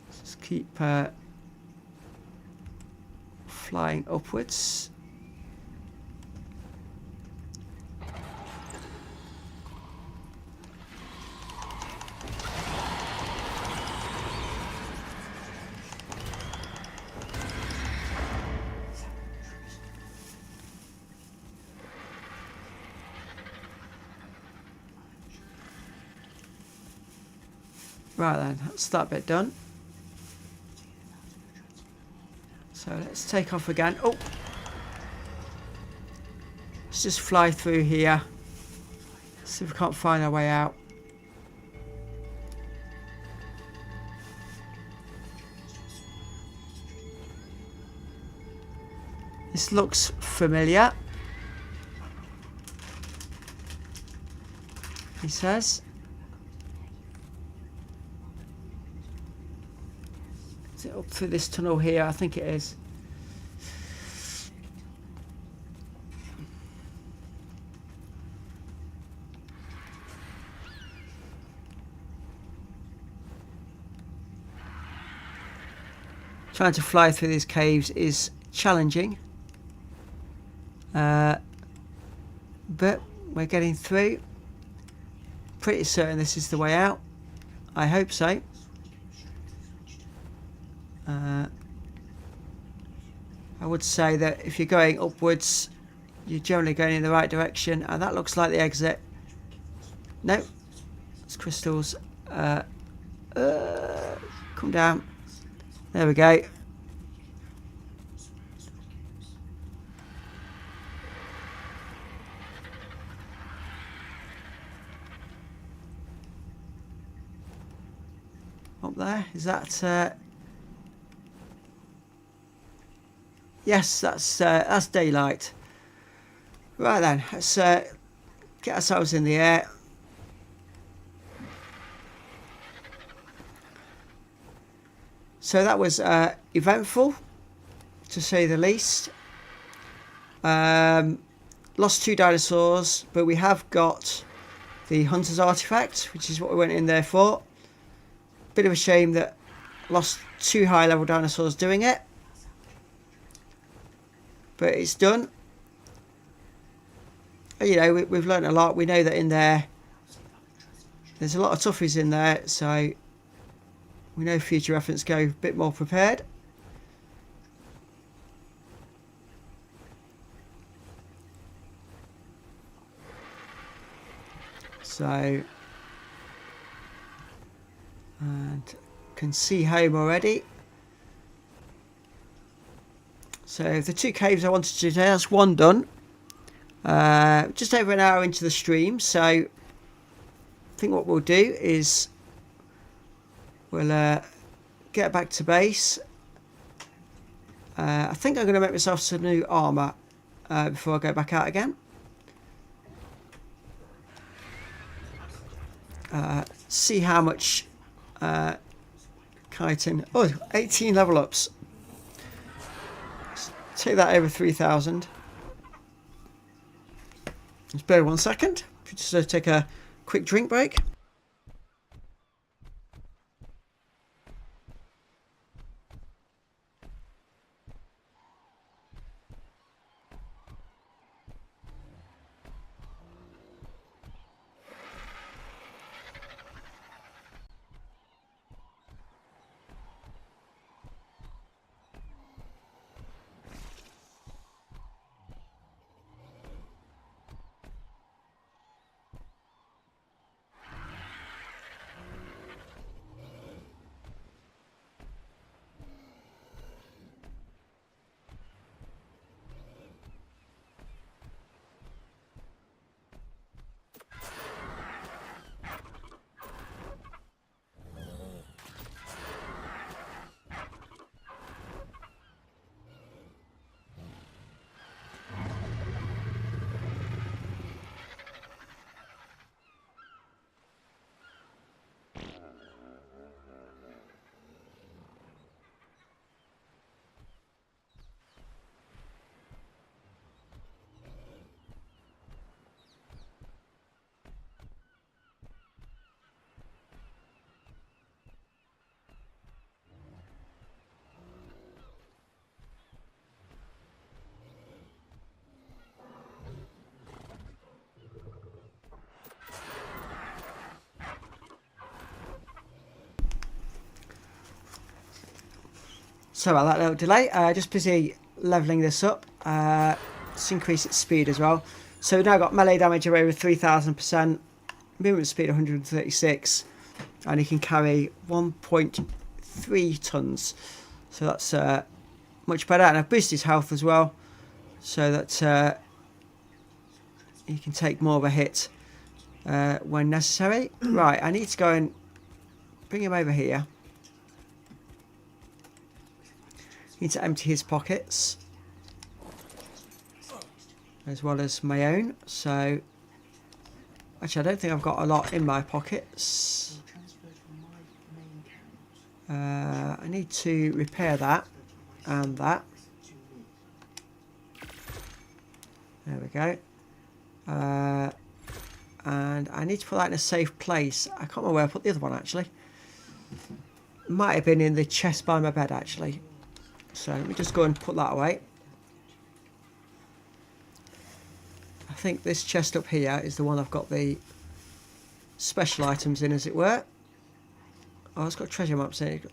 Let's keep flying upwards. Right then, that's that bit done. So let's take off again. Oh! Let's just fly through here. See if we can't find our way out. This looks familiar, he says. Is it up through this tunnel here? I think it is. Trying to fly through these caves is challenging. But we're getting through. Pretty certain this is the way out. I hope so. I would say that if you're going upwards, you're generally going in the right direction, and that looks like the exit. No, it's crystals. Come down. There we go. Up there, is that? Yes, that's daylight. Right then, let's get ourselves in the air. So that was eventful, to say the least. Lost 2 dinosaurs, but we have got the Hunter's Artifact, which is what we went in there for. Bit of a shame that lost 2 high-level dinosaurs doing it. But it's done. You know, we've learned a lot. We know that in there's a lot of toughies in there, so we know future reference go a bit more prepared. So, and can see home already. So the 2 caves I wanted to do today, that's 1 done. Just over an hour into the stream, so I think what we'll do is we'll get back to base. I think I'm going to make myself some new armour before I go back out again. See how much chitin. Oh, 18 level ups. Let's take that over 3,000. Just bear 1 second. Just take a quick drink break. Sorry about that little delay. Just busy levelling this up. Let's increase its speed as well. So we've now got melee damage of over 3,000%, movement speed 136, and he can carry 1.3 tons. So that's much better. And I've boosted his health as well, so that he can take more of a hit when necessary. Right, I need to go and bring him over here. Need to empty his pockets as well as my own. So actually, I don't think I've got a lot in my pockets. I need to repair that and that. There we go. And I need to put that in a safe place. I can't remember where I put the other one actually. Might have been in the chest by my bed actually. So let me just go and put that away. I think this chest up here is the one I've got the special items in, as it were. Oh, it's got treasure maps in it. It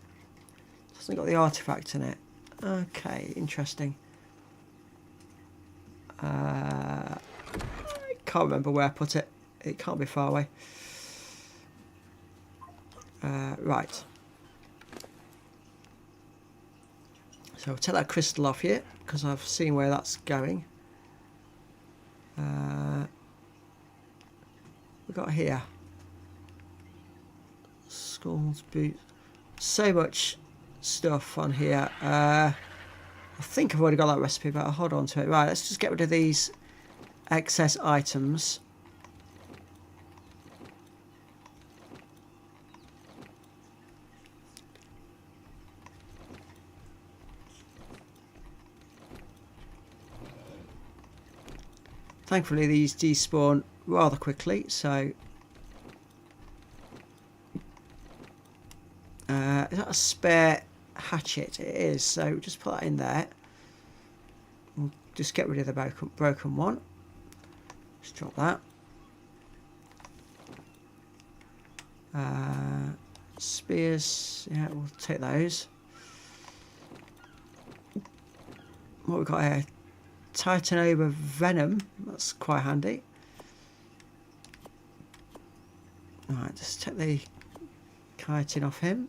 hasn't got the artifacts in it. Okay, interesting. I can't remember where I put it. It can't be far away. Right. So I'll take that crystal off here because I've seen where that's going. We've got here skulls, boots, so much stuff on here. I think I've already got that recipe, but I'll hold on to it. Right, let's just get rid of these excess items. Thankfully these despawn rather quickly, so is that a spare hatchet? It is, so just put that in there. We'll just get rid of the broken one. Just drop that. Spears, yeah, we'll take those. What we got here? Titanoba venom, that's quite handy. Alright, just take the chitin off him.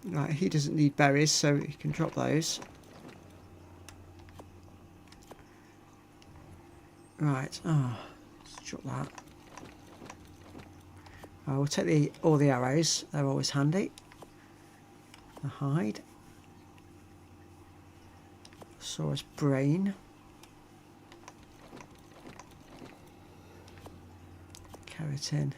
Right, he doesn't need berries, so he can drop those. Right, oh, Drop that. We'll take all the arrows. They're always handy. A hide. Saurus brain. Keratin.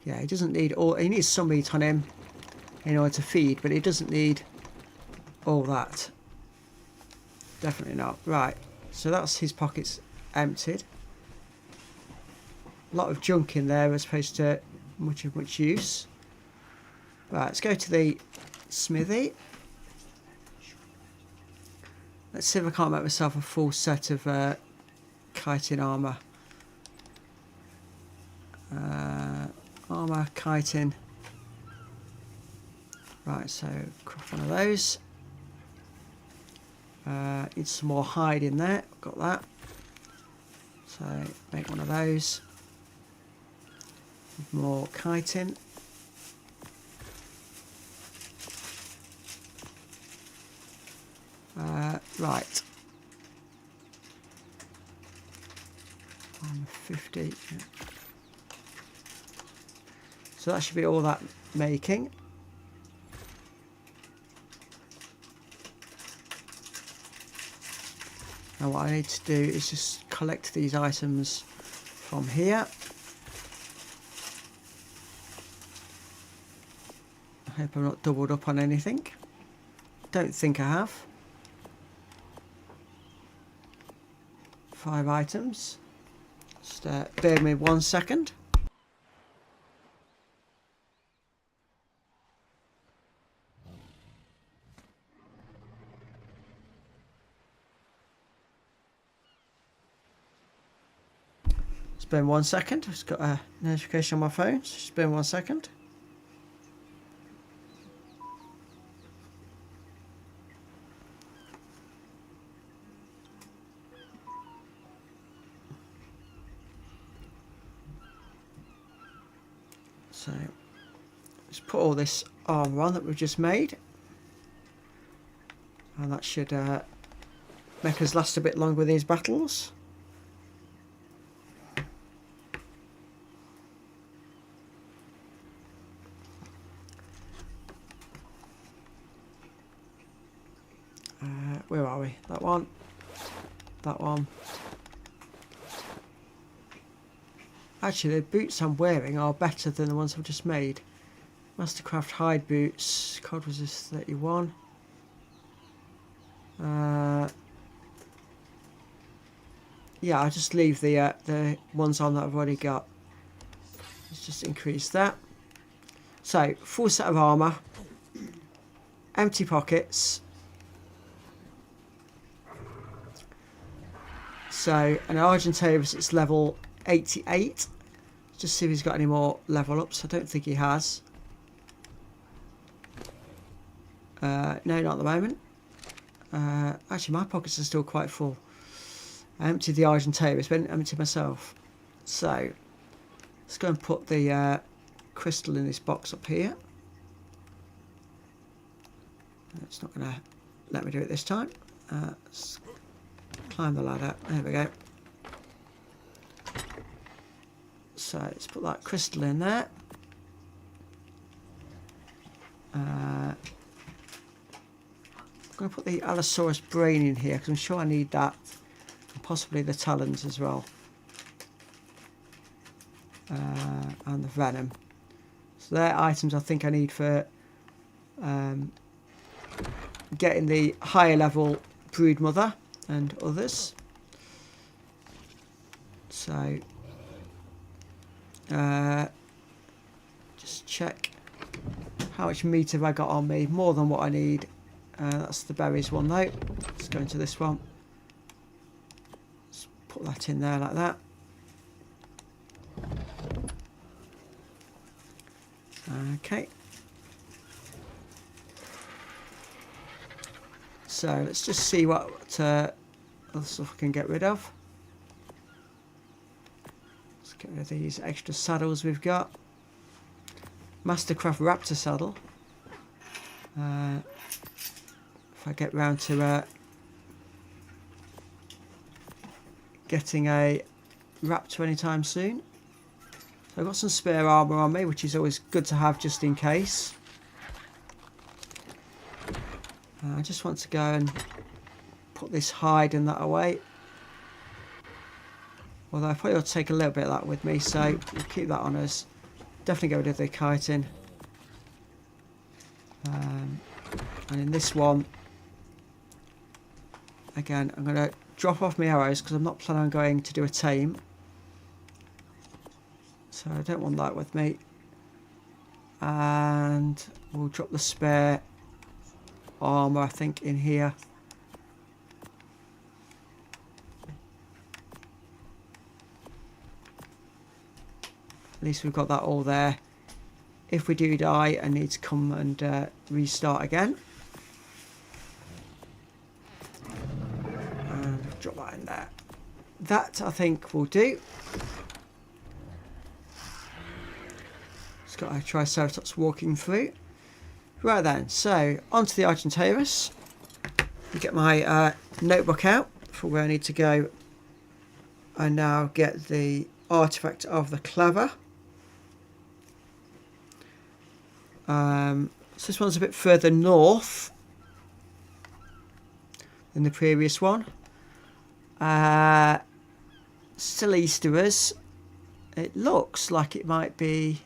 Yeah, he doesn't need all. He needs some meat on him in order to feed, but he doesn't need all that. Definitely not. Right, so that's his pockets emptied. A lot of junk in there as opposed to much use. Right, let's go to the smithy. Let's see if I can't make myself a full set of chitin armour. Armour, chitin. Right, so craft one of those. Need some more hide in there. Got that. So make one of those. More chitin. Right. 50. Yeah. So that should be all that making. Now what I need to do is just collect these items from here. I hope I'm not doubled up on anything. Don't think I have. 5 items. Just bear with me 1 second. Just bear 1 second. I've just got a notification on my phone. So just bear 1 second. So let's put all this armour on that we've just made, and that should make us last a bit longer with these battles. Where are we? That one. That one. Actually, the boots I'm wearing are better than the ones I've just made. Mastercraft hide boots, cold resist 31. Yeah, I'll just leave the ones on that I've already got. Let's just increase that. So, full set of armour, empty pockets. So, an Argentavis, it's level 88. Just see if he's got any more level ups. I don't think he has. No, not at the moment. Actually, my pockets are still quite full. I emptied the Argentavis, but I didn't empty myself. So, let's go and put the crystal in this box up here. It's not going to let me do it this time. Let's climb the ladder. There we go. So let's put that crystal in there. I'm going to put the Allosaurus brain in here because I'm sure I need that, and possibly the talons as well, and the venom. So they're items I think I need for getting the higher level brood mother and others. So just check how much meat have I got on me. More than what I need. That's the berries one though. Let's go into this one. Let's put that in there like that. Okay. So let's just see what other stuff I can get rid of. Let's get rid of these extra saddles we've got. Mastercraft Raptor saddle. If I get round to getting a raptor anytime soon. So I've got some spare armour on me, which is always good to have just in case. I just want to go and put this hide and that away. Although I probably ought to take a little bit of that with me, so we'll keep that on us. Definitely get rid of the chitin. And in this one, again, I'm going to drop off my arrows because I'm not planning on going to do a tame. So I don't want that with me. And we'll drop the spare armour, I think, in here. At least we've got that all there. If we do die and need to come and restart again. And drop that in there. That, I think, will do. It's got a Triceratops walking through. Right then, so onto the Argentavis. Get my notebook out for where I need to go. And now get the artifact of the claver. So this one's a bit further north than the previous one. Still east of us. It looks like it might be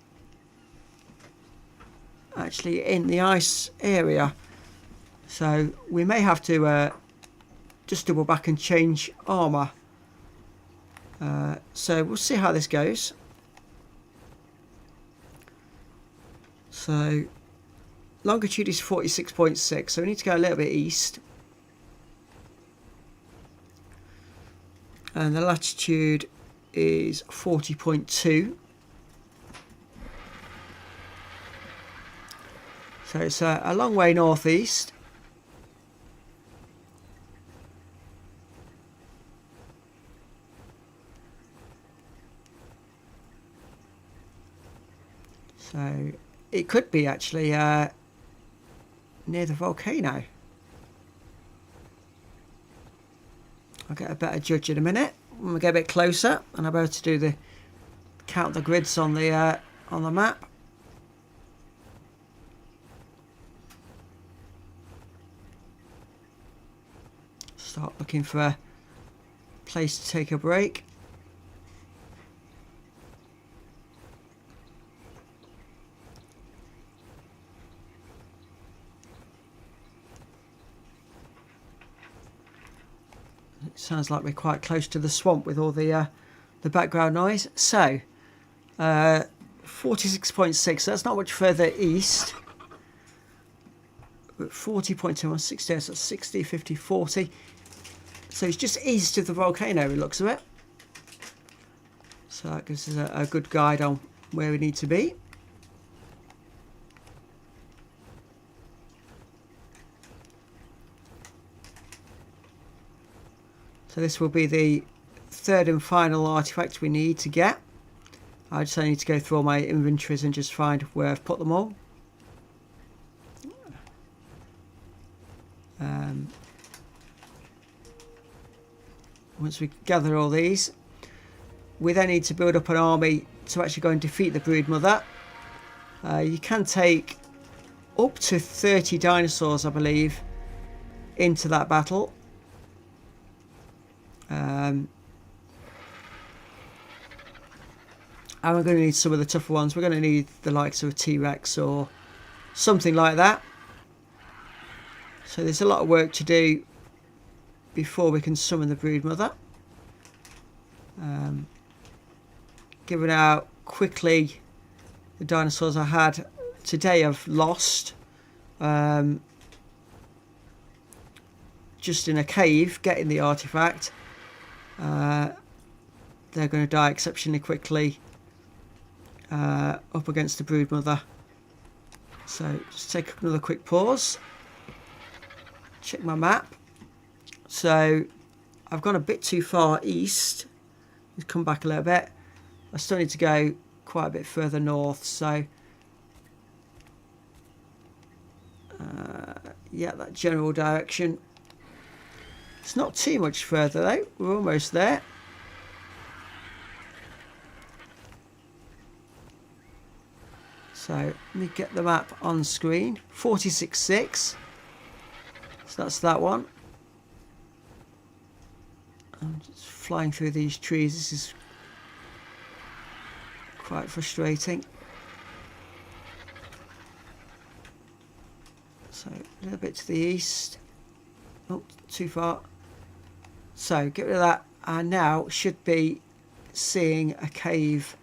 actually in the ice area, so we may have to just double back and change armour. So we'll see how this goes. So longitude is 46.6, so we need to go a little bit east, and the latitude is 40.2. So it's a long way northeast. So it could be actually near the volcano. I'll get a better judge in a minute when we get a bit closer, and I'll be able to do the count the grids on the map. Start looking for a place to take a break. It sounds like we're quite close to the swamp with all the background noise. So 46.6, that's not much further east. 40.2 60, so 60, 50, 40. So it's just east of the volcano, it looks of it. So that gives us a good guide on where we need to be. So this will be the third and final artifact we need to get. I just need to go through all my inventories and just find where I've put them all. Once we gather all these, we then need to build up an army to actually go and defeat the Broodmother. You can take up to 30 dinosaurs, I believe, into that battle. And we're going to need some of the tougher ones. We're going to need the likes of a T-Rex or something like that. So there's a lot of work to do before we can summon the Broodmother. Given how quickly the dinosaurs I had today I've lost, just in a cave getting the artifact, they're going to die exceptionally quickly up against the Broodmother. So just take another quick pause, check my map. So I've gone a bit too far east. Let's come back a little bit. I still need to go quite a bit further north, so Yeah, that general direction. It's not too much further though. We're almost there. So let me get the map on screen. 46.6. So that's that one. I'm just flying through these trees. This is quite frustrating. So a little bit to the east. Oh, too far. So get rid of that. And now should be seeing a cave.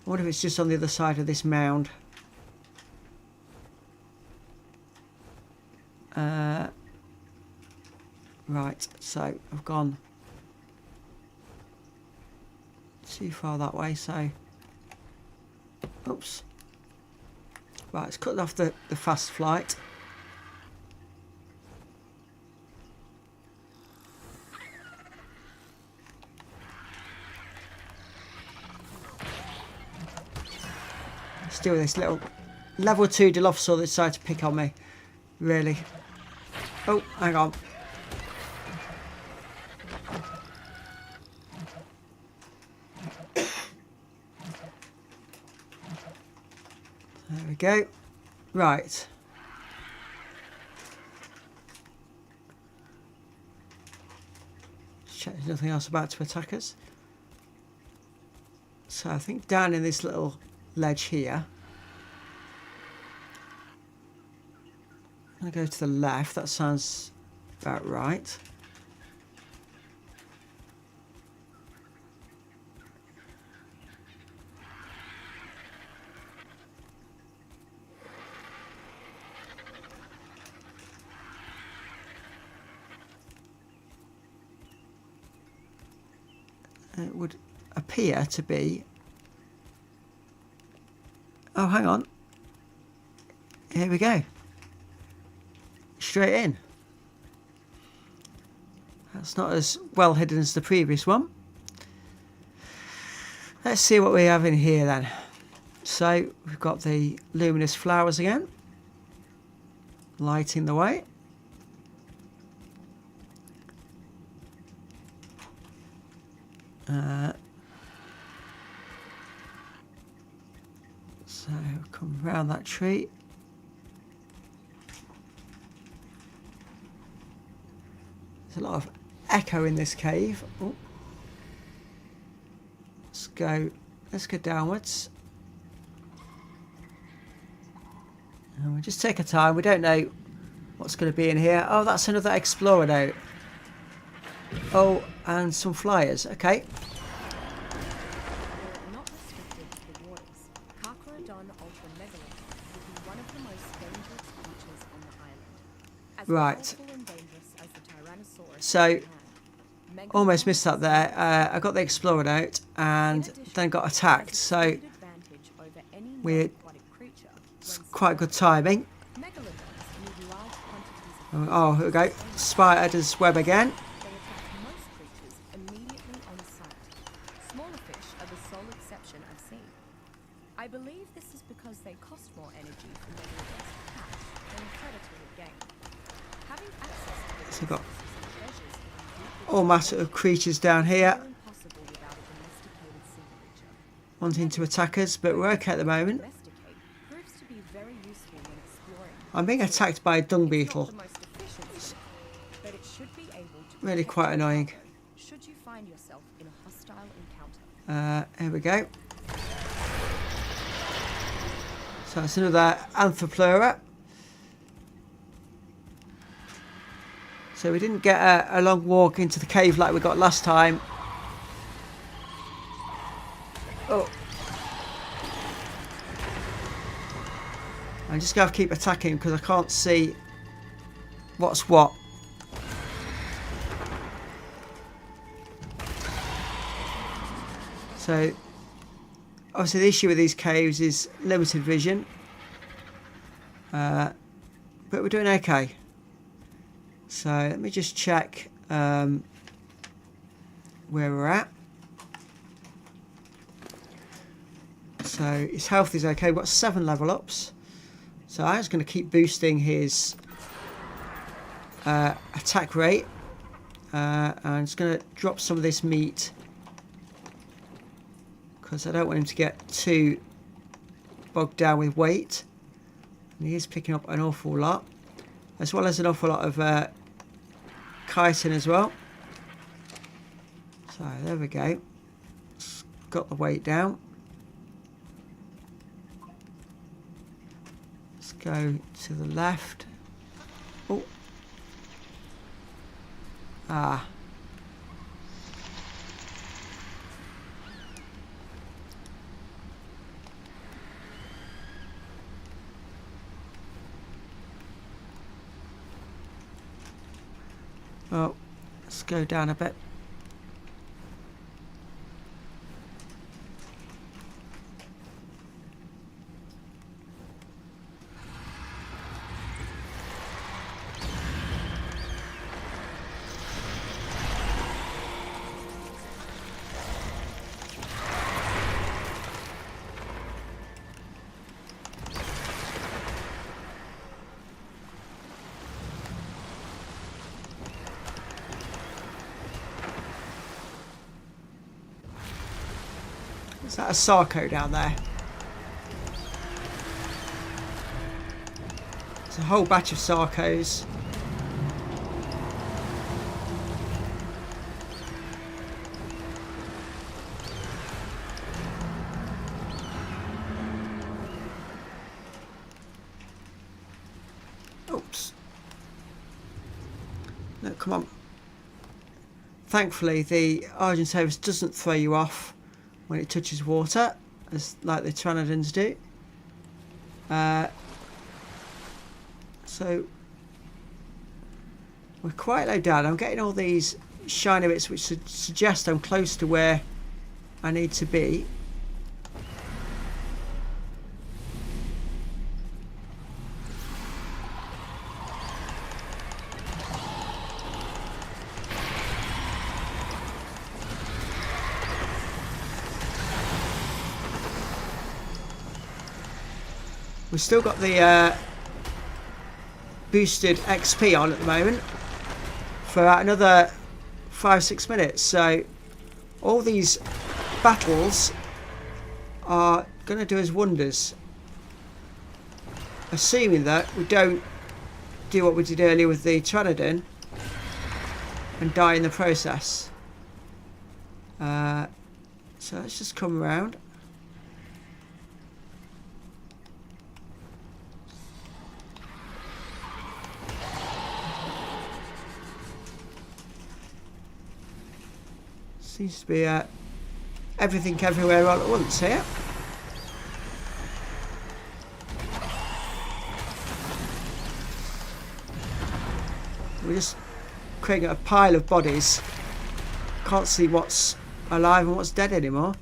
I wonder if it's just on the other side of this mound. Right, so I've gone too far that way, so oops. Right, let's cut off the fast flight. Let's deal with this little level 2 Dilophosaur that decided to pick on me. Really. Oh, hang on. There we go. Right. Check there's nothing else about to attack us. So I think down in this little ledge here. I'm going to go to the left. That sounds about right. It would appear to be... Oh, hang on. Here we go. Straight in. That's not as well hidden as the previous one. Let's see what we have in here then. So we've got the luminous flowers again, lighting the way. So come round that tree. There's a lot of echo in this cave. Oh. Let's go downwards. And we'll just take our time. We don't know what's going to be in here. Oh, that's another explorer note. Oh, and some flyers. Okay. Not restricted to the waters, Carcharodon ultramegalodon would be one of the most dangerous creatures on the island. As Right. powerful and dangerous as the Tyrannosaurus So, in Japan, almost Megalodon missed that there. I got the explorer note and then got attacked. So we're it's quite good timing. Oh, here we go. Spider's web again. They attack most creatures immediately on sight. Smaller fish are the sole exception I've seen. I believe this is because they cost more energy for megalodons to catch than a predator would gain. Having access to the So we've got resources and treasures in deep all matter of creatures down here is impossible without a domesticated sea creature. wanting to attack us, but we're okay at the moment. Domesticate proves to be very useful when exploring. I'm being attacked by a dung It's not beetle. the most efficient system, but it should be able to Really protect quite your annoying. cargo should you find yourself in a hostile encounter. Here we go. So that's another Anthopleura. So we didn't get a long walk into the cave like we got last time. Oh. I'm just going to have to keep attacking because I can't see what's what. So, obviously the issue with these caves is limited vision. But we're doing okay. So, let me just check where we're at. So, his health is okay. We've got 7 level ups. So, I'm just going to keep boosting his attack rate. And it's going to drop some of this meat because I don't want him to get too bogged down with weight. And he is picking up an awful lot, as well as an awful lot of chitin as well. So there we go. Got the weight down. Let's go to the left. Oh. Ah. Oh, let's go down a bit. Is that a Sarco down there? It's a whole batch of Sarcos. Oops. No, come on. Thankfully, the Argentavis doesn't throw you off when it touches water, as like the Pteranodons do. So we're quite low down. I'm getting all these shiny bits which suggest I'm close to where I need to be. We've still got the boosted XP on at the moment for about another 5-6 minutes. So all these battles are going to do us wonders. Assuming that we don't do what we did earlier with the Pteranodon and die in the process. So let's just come around. Seems to be everything everywhere all at once here. We're just creating a pile of bodies. Can't see what's alive and what's dead anymore.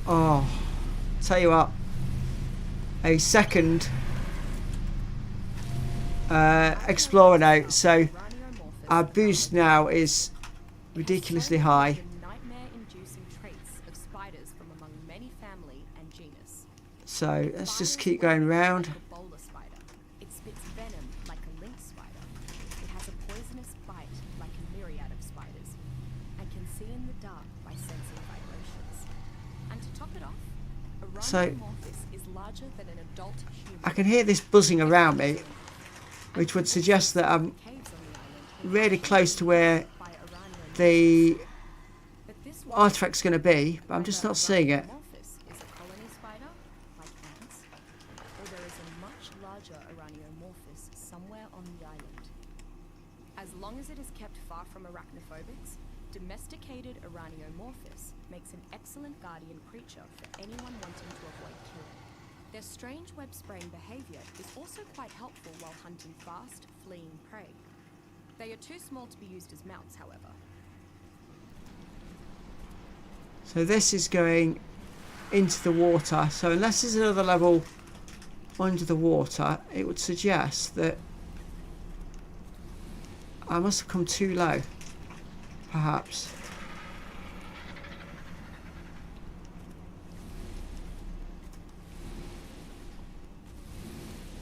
Oh, tell you what, a second Explorer now, so our boost now is ridiculously high. So let's just keep going round. It spits venom like a lynx spider. It has a poisonous bite like a myriad of spiders, and can see in the dark by sensing vibrations. And to top it off, Araneomorphis is larger than an adult human. I can hear this buzzing around me, which would suggest that I'm really close to where the artifact's going to be, but I'm just not seeing it. Is a colony spider, like ants, or there is a much larger Araneomorphis somewhere on the island. As long as it is kept far from arachnophobics, domesticated Araneomorphis makes an excellent guardian creature for anyone wanting to avoid killing. Their strange web-spraying behavior is also quite helpful while hunting fast, fleeing prey. They are too small to be used as mounts, however. So this is going into the water. So unless there's another level under the water, it would suggest that I must have come too low, perhaps.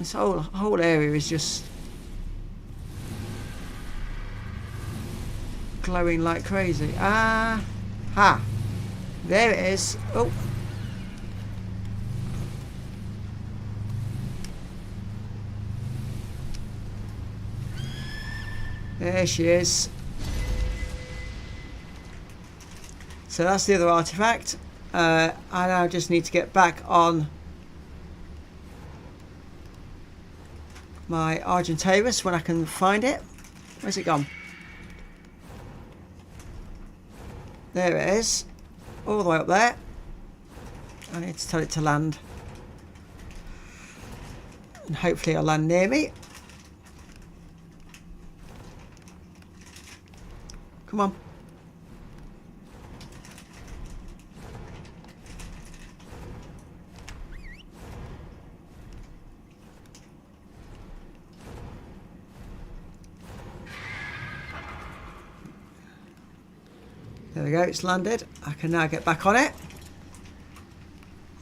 This whole area is just glowing like crazy. Ah, ha! There it is. Oh. There she is. So that's the other artifact. I now just need to get back on my Argentavis when I can find it. Where's it gone? There it is. All the way up there. I need to tell it to land. And hopefully it'll land near me. Come on. There we go, it's landed. I can now get back on it.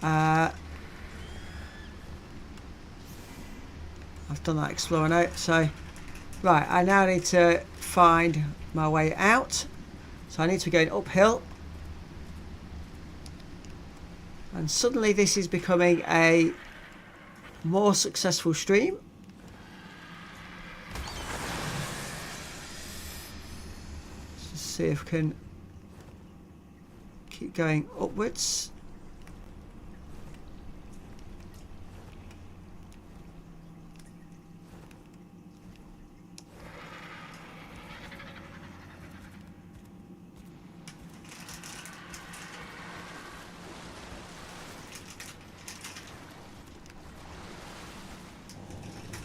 I've done that explorer note, so right, I now need to find my way out. So I need to be going uphill. And suddenly this is becoming a more successful stream. Let's just see if I can keep going upwards.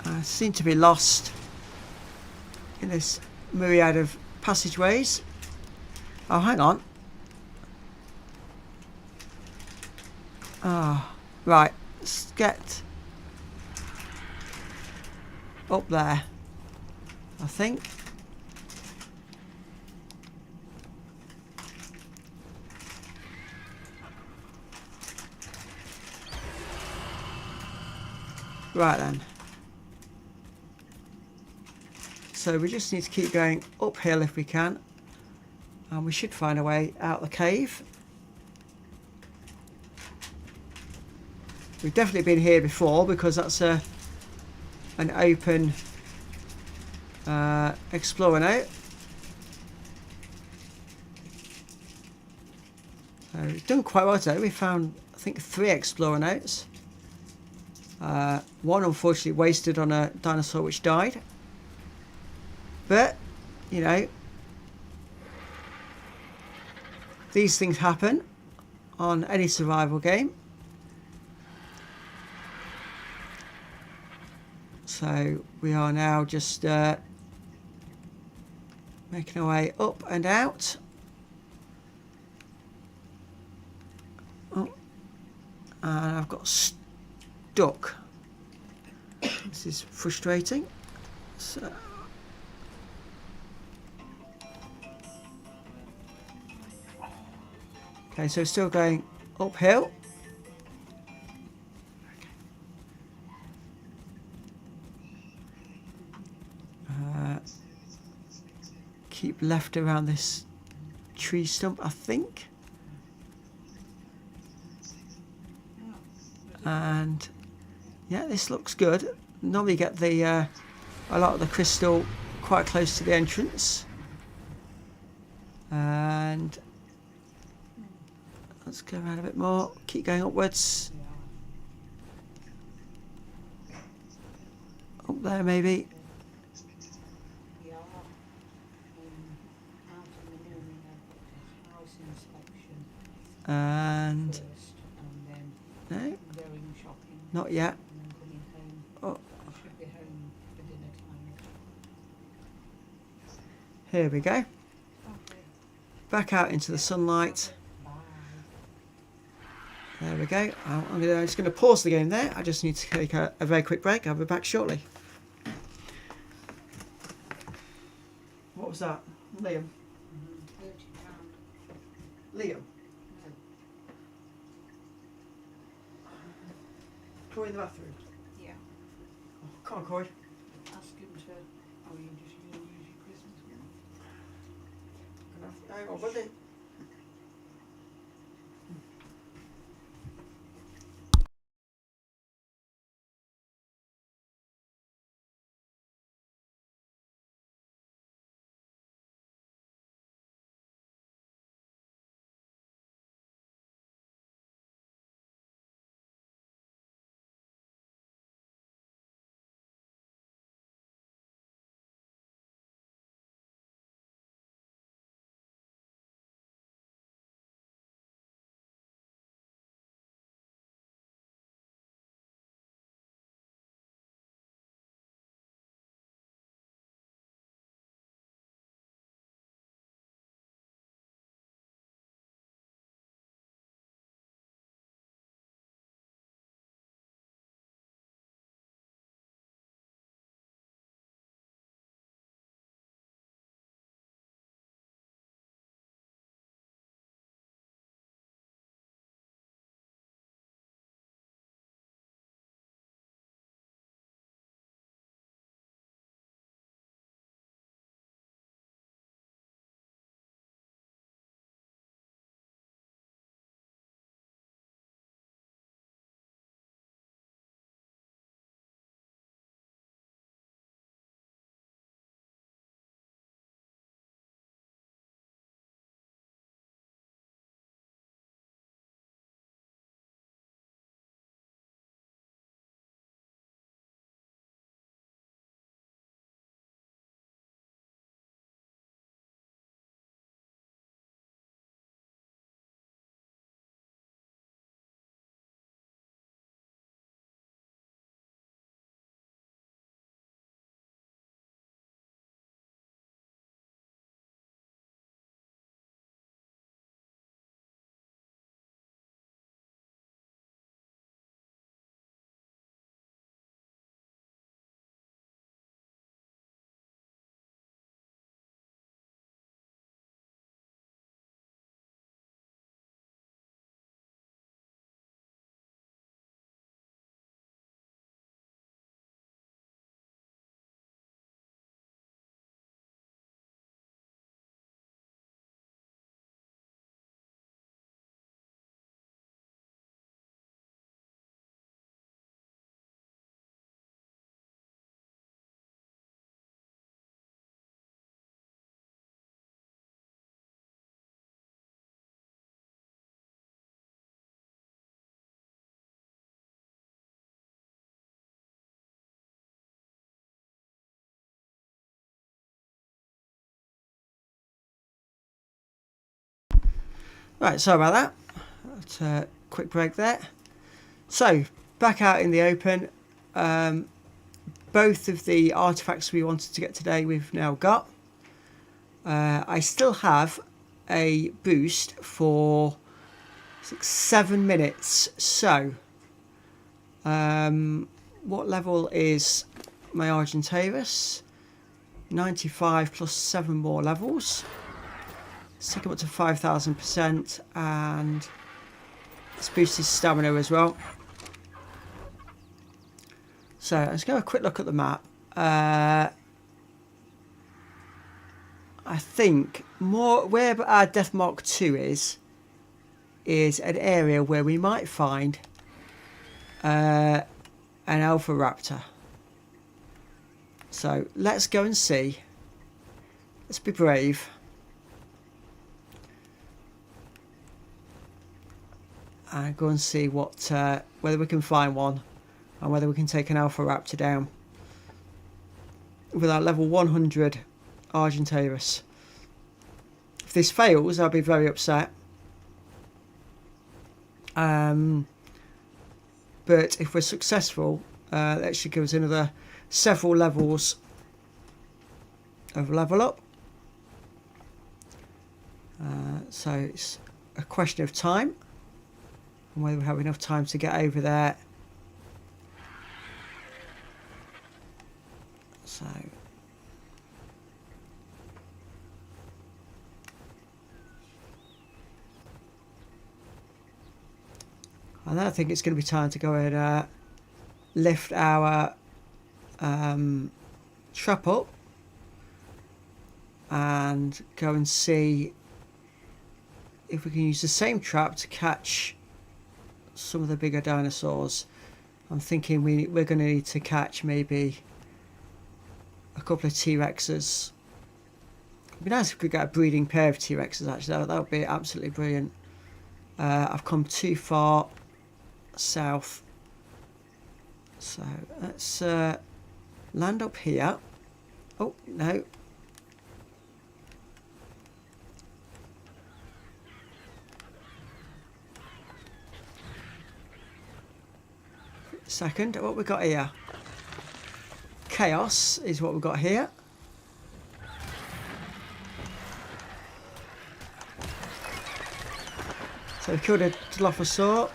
I seem to be lost in this myriad of passageways. Oh, hang on. Ah, right. Let's get up there, I think. Right then. So we just need to keep going uphill if we can. And we should find a way out the cave. We've definitely been here before because that's an open explorer note. So we've done quite well today. We found, I think, 3 explorer notes. One unfortunately wasted on a dinosaur which died. But, you know, these things happen on any survival game. So we are now just making our way up and out. Oh, and I've got stuck. This is frustrating. So, okay, so still going uphill. Keep left around this tree stump, I think. And yeah, this looks good. Normally get the a lot of the crystal quite close to the entrance. And let's go around a bit more. Keep going upwards. Up there maybe. And no, not yet. Oh, here we go. Back out into the sunlight. There we go. I'm just going to pause the game there. I just need to take a very quick break. I'll be back shortly. What was that? Liam? Liam? Go in the bathroom. Yeah. Concord. Ask him to. Oh, you just use your Christmas one. Hang on, buddy. Right, sorry about that. That's a quick break there. So, back out in the open. Both of the artifacts we wanted to get today we've now got. I still have a boost for 7 minutes. So, what level is my Argentavis? 95 plus 7 more levels. Let's take him up to 5,000%, and let's boost his stamina as well. So let's go a quick look at the map. I think more where our Death Mark 2 is an area where we might find an Alpha Raptor. So let's go and see. Let's be brave. And go and see what whether we can find one and whether we can take an Alpha Raptor down with our level 100 Argentavis. If this fails, I'll be very upset. But if we're successful, that should give us another several levels of level up. So it's a question of time and whether we have enough time to get over there. So and then I think it's going to be time to go and lift our trap up and go and see if we can use the same trap to catch some of the bigger dinosaurs. I'm thinking we're going to need to catch maybe a couple of T-Rexes. It'd be nice if we could get a breeding pair of T-Rexes actually, that would be absolutely brilliant. I've come too far south, so let's land up here. Oh no, second. What we got here? Chaos is what we've got here. So we killed a Dilophosaur.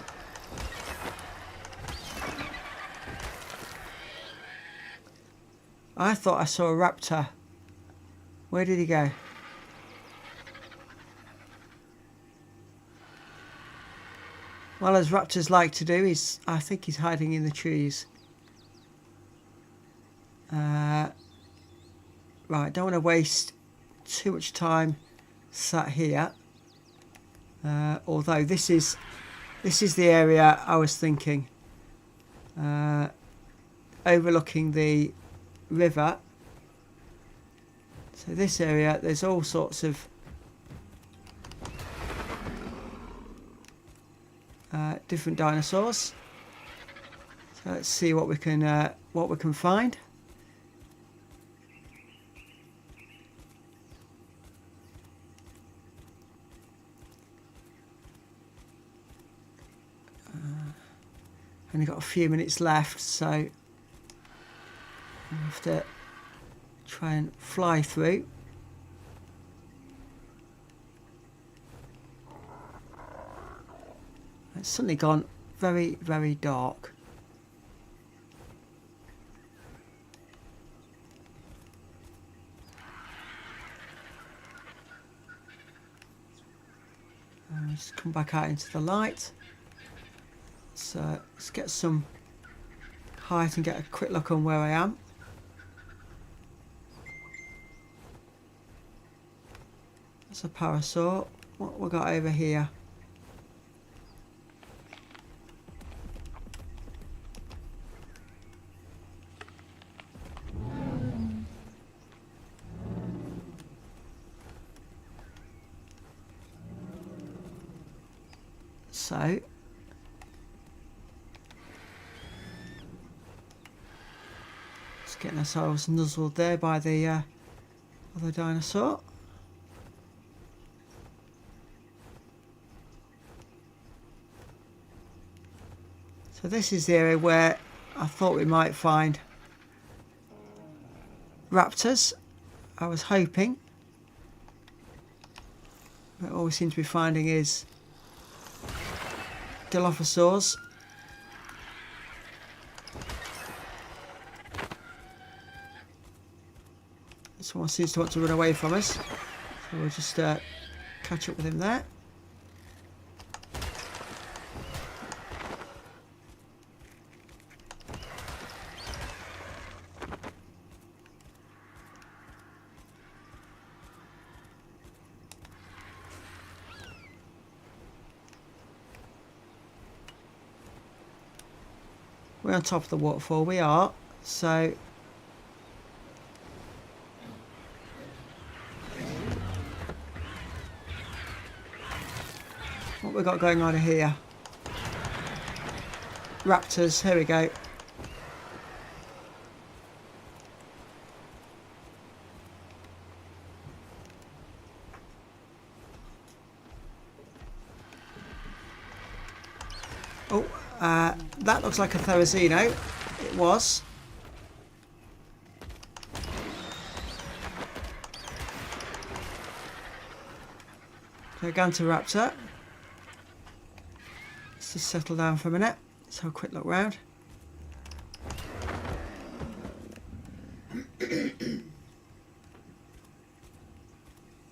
I thought I saw a raptor. Where did he go? Well, as raptors like to do, I think he's hiding in the trees. Right, don't want to waste too much time sat here. Although this is the area I was thinking, overlooking the river. So this area, there's all sorts of different dinosaurs. So let's see what we can find. Only got a few minutes left, so I have to try and fly through. It's suddenly gone very, very dark. Just come back out into the light. So let's get some height and get a quick look on where I am. That's a parasaur. What we got over here? So just getting ourselves nuzzled there by the other dinosaur. So this is the area where I thought we might find raptors. I was hoping, but all we seem to be finding is Dilophosaurs. Someone seems to want to run away from us, so we'll just catch up with him there. We're on top of the waterfall, we are, so what we got going on here? Raptors, here we go. Oh, that looks like a Therizino. It was. Gigantoraptor. Let's just settle down for a minute. Let's have a quick look round.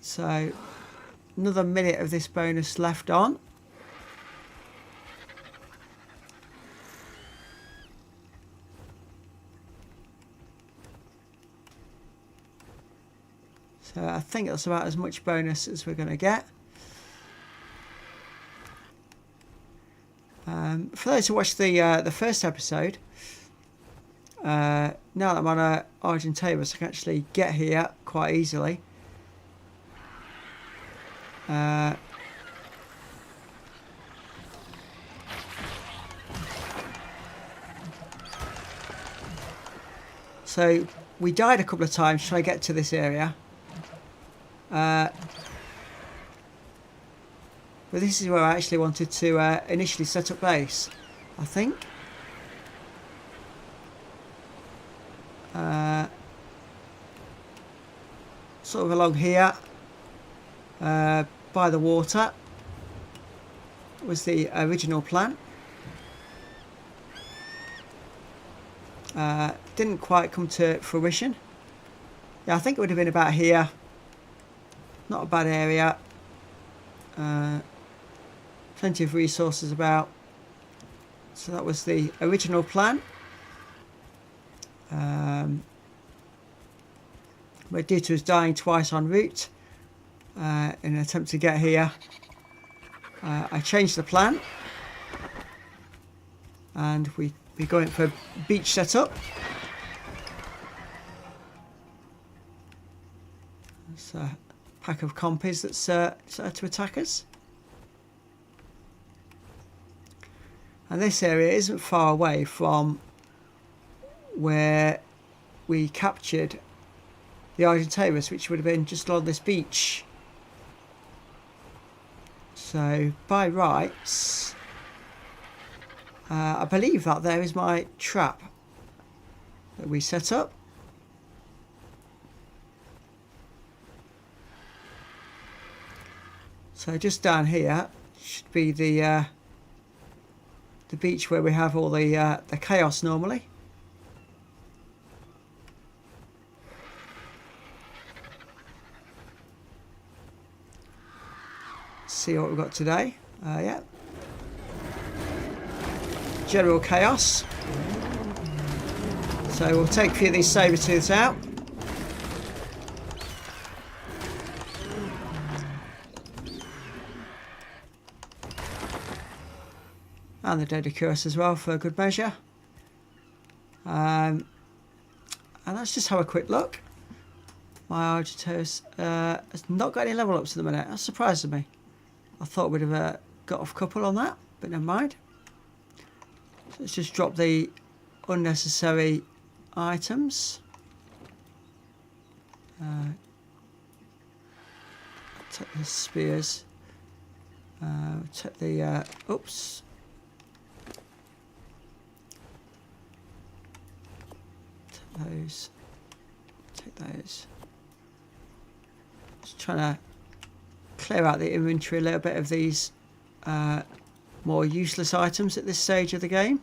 So, another minute of this bonus left on. So I think that's about as much bonus as we're going to get. For those who watched the first episode, now that I'm on Argentavis, I can actually get here quite easily. So we died a couple of times trying to get to this area. But this is where I actually wanted to initially set up base, I think. Sort of along here, by the water, was the original plan. Didn't quite come to fruition. Yeah, I think it would have been about here. Not a bad area. Plenty of resources about. So that was the original plan. But due to us dying twice en route in an attempt to get here, I changed the plan. And we're going for beach setup. There's a pack of compies that's set to attack us. And this area isn't far away from where we captured the Argentavis, which would have been just along this beach. So by rights, I believe that there is my trap that we set up. So just down here should be the beach where we have all the chaos normally. See what we've got today. Yeah. General chaos. So we'll take a few of these saber-tooths out. And the Dedicurus as well for good measure. And let's just have a quick look. My Argentavis has not got any level ups at the minute. That surprises me. I thought we'd have got off a couple on that, but never mind. So let's just drop the unnecessary items. Take the spears. Take the oops. Take those. Take those. Just trying to clear out the inventory a little bit of these more useless items at this stage of the game,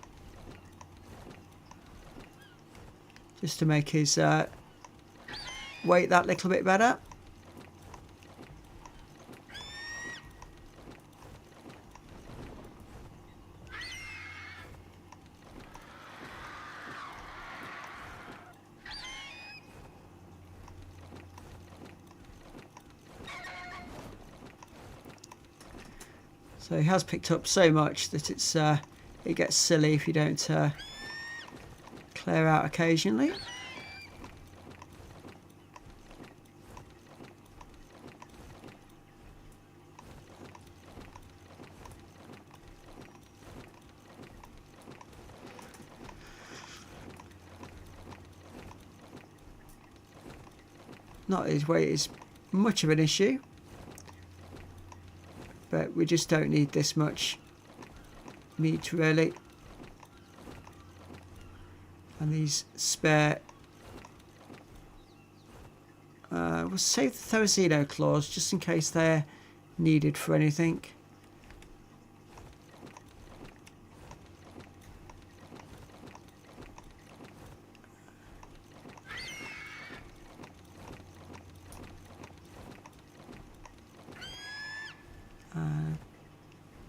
just to make his weight that little bit better. So he has picked up so much that it gets silly if you don't clear out occasionally. Not that his weight is much of an issue. But we just don't need this much meat really. And these spare... we'll save the Thorazino claws just in case they're needed for anything.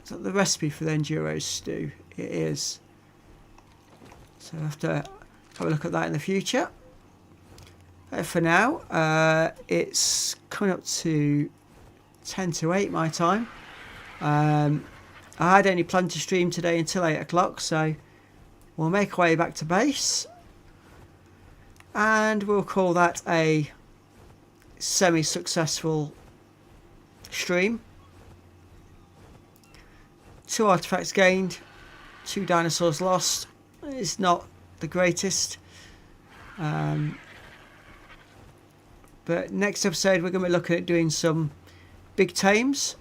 Is that the recipe for the Enduro stew? It is. So I have to have a look at that in the future. For now, it's coming up to 10 to 8 my time. I had only planned to stream today until 8 o'clock, so we'll make our way back to base. And we'll call that a semi-successful stream. 2 artifacts gained, 2 dinosaurs lost. It's not the greatest. But next episode we're going to be looking at doing some big tames.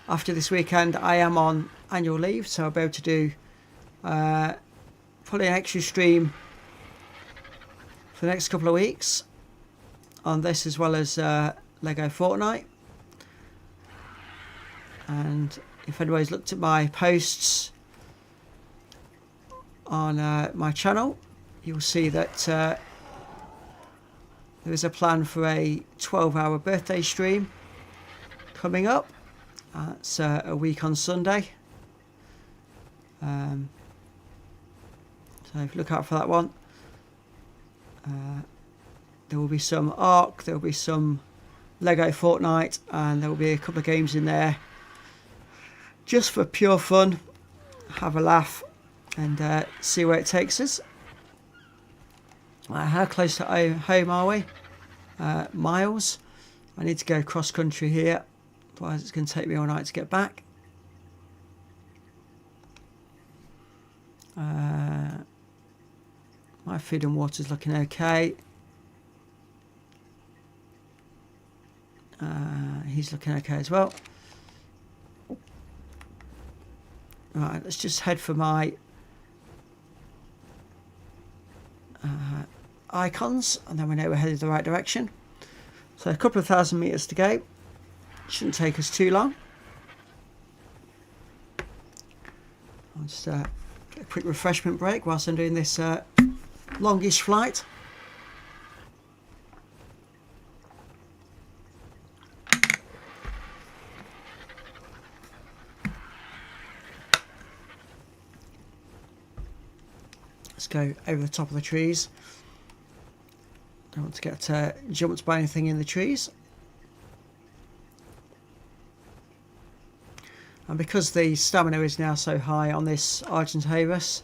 After this weekend I am on annual leave, so I'll be able to do probably an extra stream for the next couple of weeks on this, as well as Lego Fortnite. And if anybody's looked at my posts on my channel, you'll see that there is a plan for a 12-hour birthday stream coming up. It's a week on Sunday. So look out for that one. There will be some Ark, there will be some Lego Fortnite, and there will be a couple of games in there just for pure fun, have a laugh, and see where it takes us. How close to home are we? Miles. I need to go cross country here, otherwise it's going to take me all night to get back. My food and water is looking okay. He's looking okay as well. Right, let's just head for my icons, and then we know we're headed the right direction. So a couple of 1,000 meters to go. Shouldn't take us too long. I'll just get a quick refreshment break whilst I'm doing this longish flight. Let's go over the top of the trees. Don't want to get jumped by anything in the trees. And because the stamina is now so high on this Argentavis,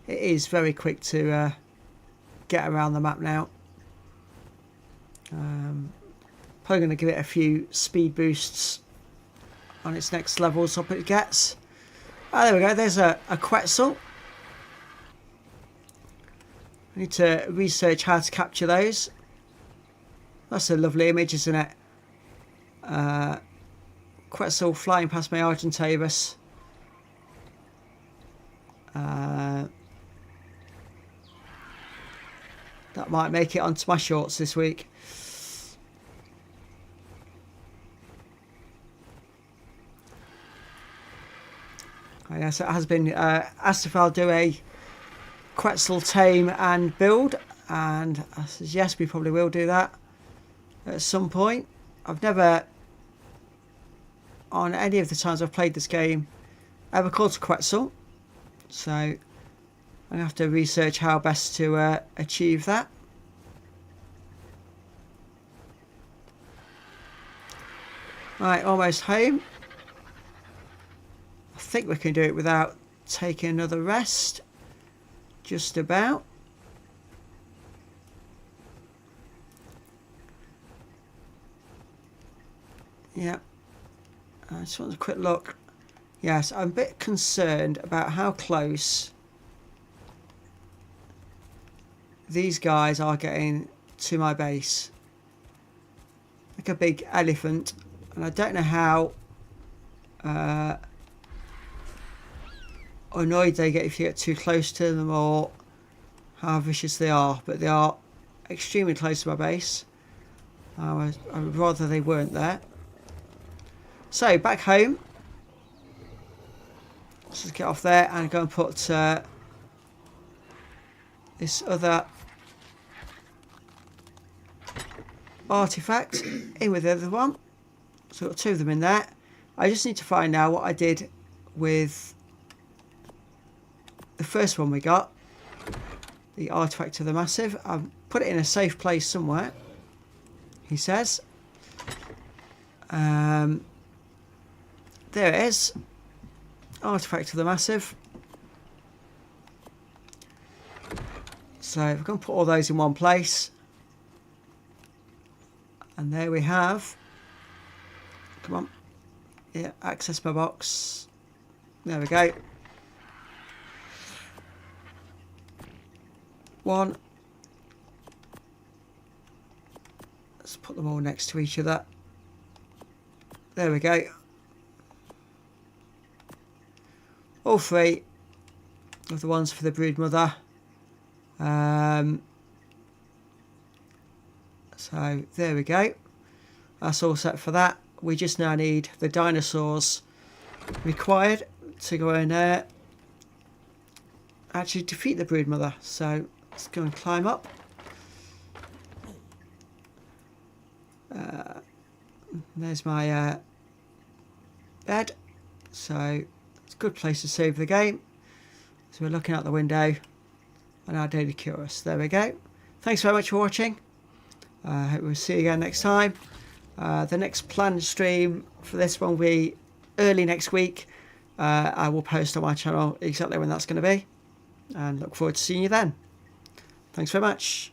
it is very quick to get around the map now. Probably going to give it a few speed boosts on its next levels up it gets. There we go, there's a Quetzal. I need to research how to capture those. That's a lovely image, isn't it? Quetzal flying past my Argentavis. That might make it onto my shorts this week. Yes, it has been asked if I'll do a Quetzal tame and build, and I said yes, we probably will do that at some point. I've never, on any of the times I've played this game, ever caught a Quetzal, so I'm going to have to research how best to achieve that. Right, almost home. I think we can do it without taking another rest. Just about. Yeah. I just want a quick look. Yes, I'm a bit concerned about how close these guys are getting to my base. Like a big elephant. And I don't know how annoyed they get if you get too close to them, or how vicious they are, but they are extremely close to my base. I would rather they weren't there. So back home, let's just get off there and go and put this other artifact in with the other one. So I've got 2 of them in there. I just need to find out what I did with the first one we got. the artifact of the massive. I've put it in a safe place somewhere, he says. There it is. Artifact of the massive. So we're going to put all those in one place. And there we have. Come on. Yeah, access my box. There we go. 1. Let's put them all next to each other. There we go. All 3 of the ones for the brood mother. So there we go. That's all set for that. We just now need the dinosaurs required to go in there, actually defeat the brood mother. So let's go and climb up. There's my bed. So it's a good place to save the game. So we're looking out the window on our Daily Curious. There we go. Thanks very much for watching. Hope we'll see you again next time. The next planned stream for this one will be early next week. I will post on my channel exactly when that's going to be. And look forward to seeing you then. Thanks very much.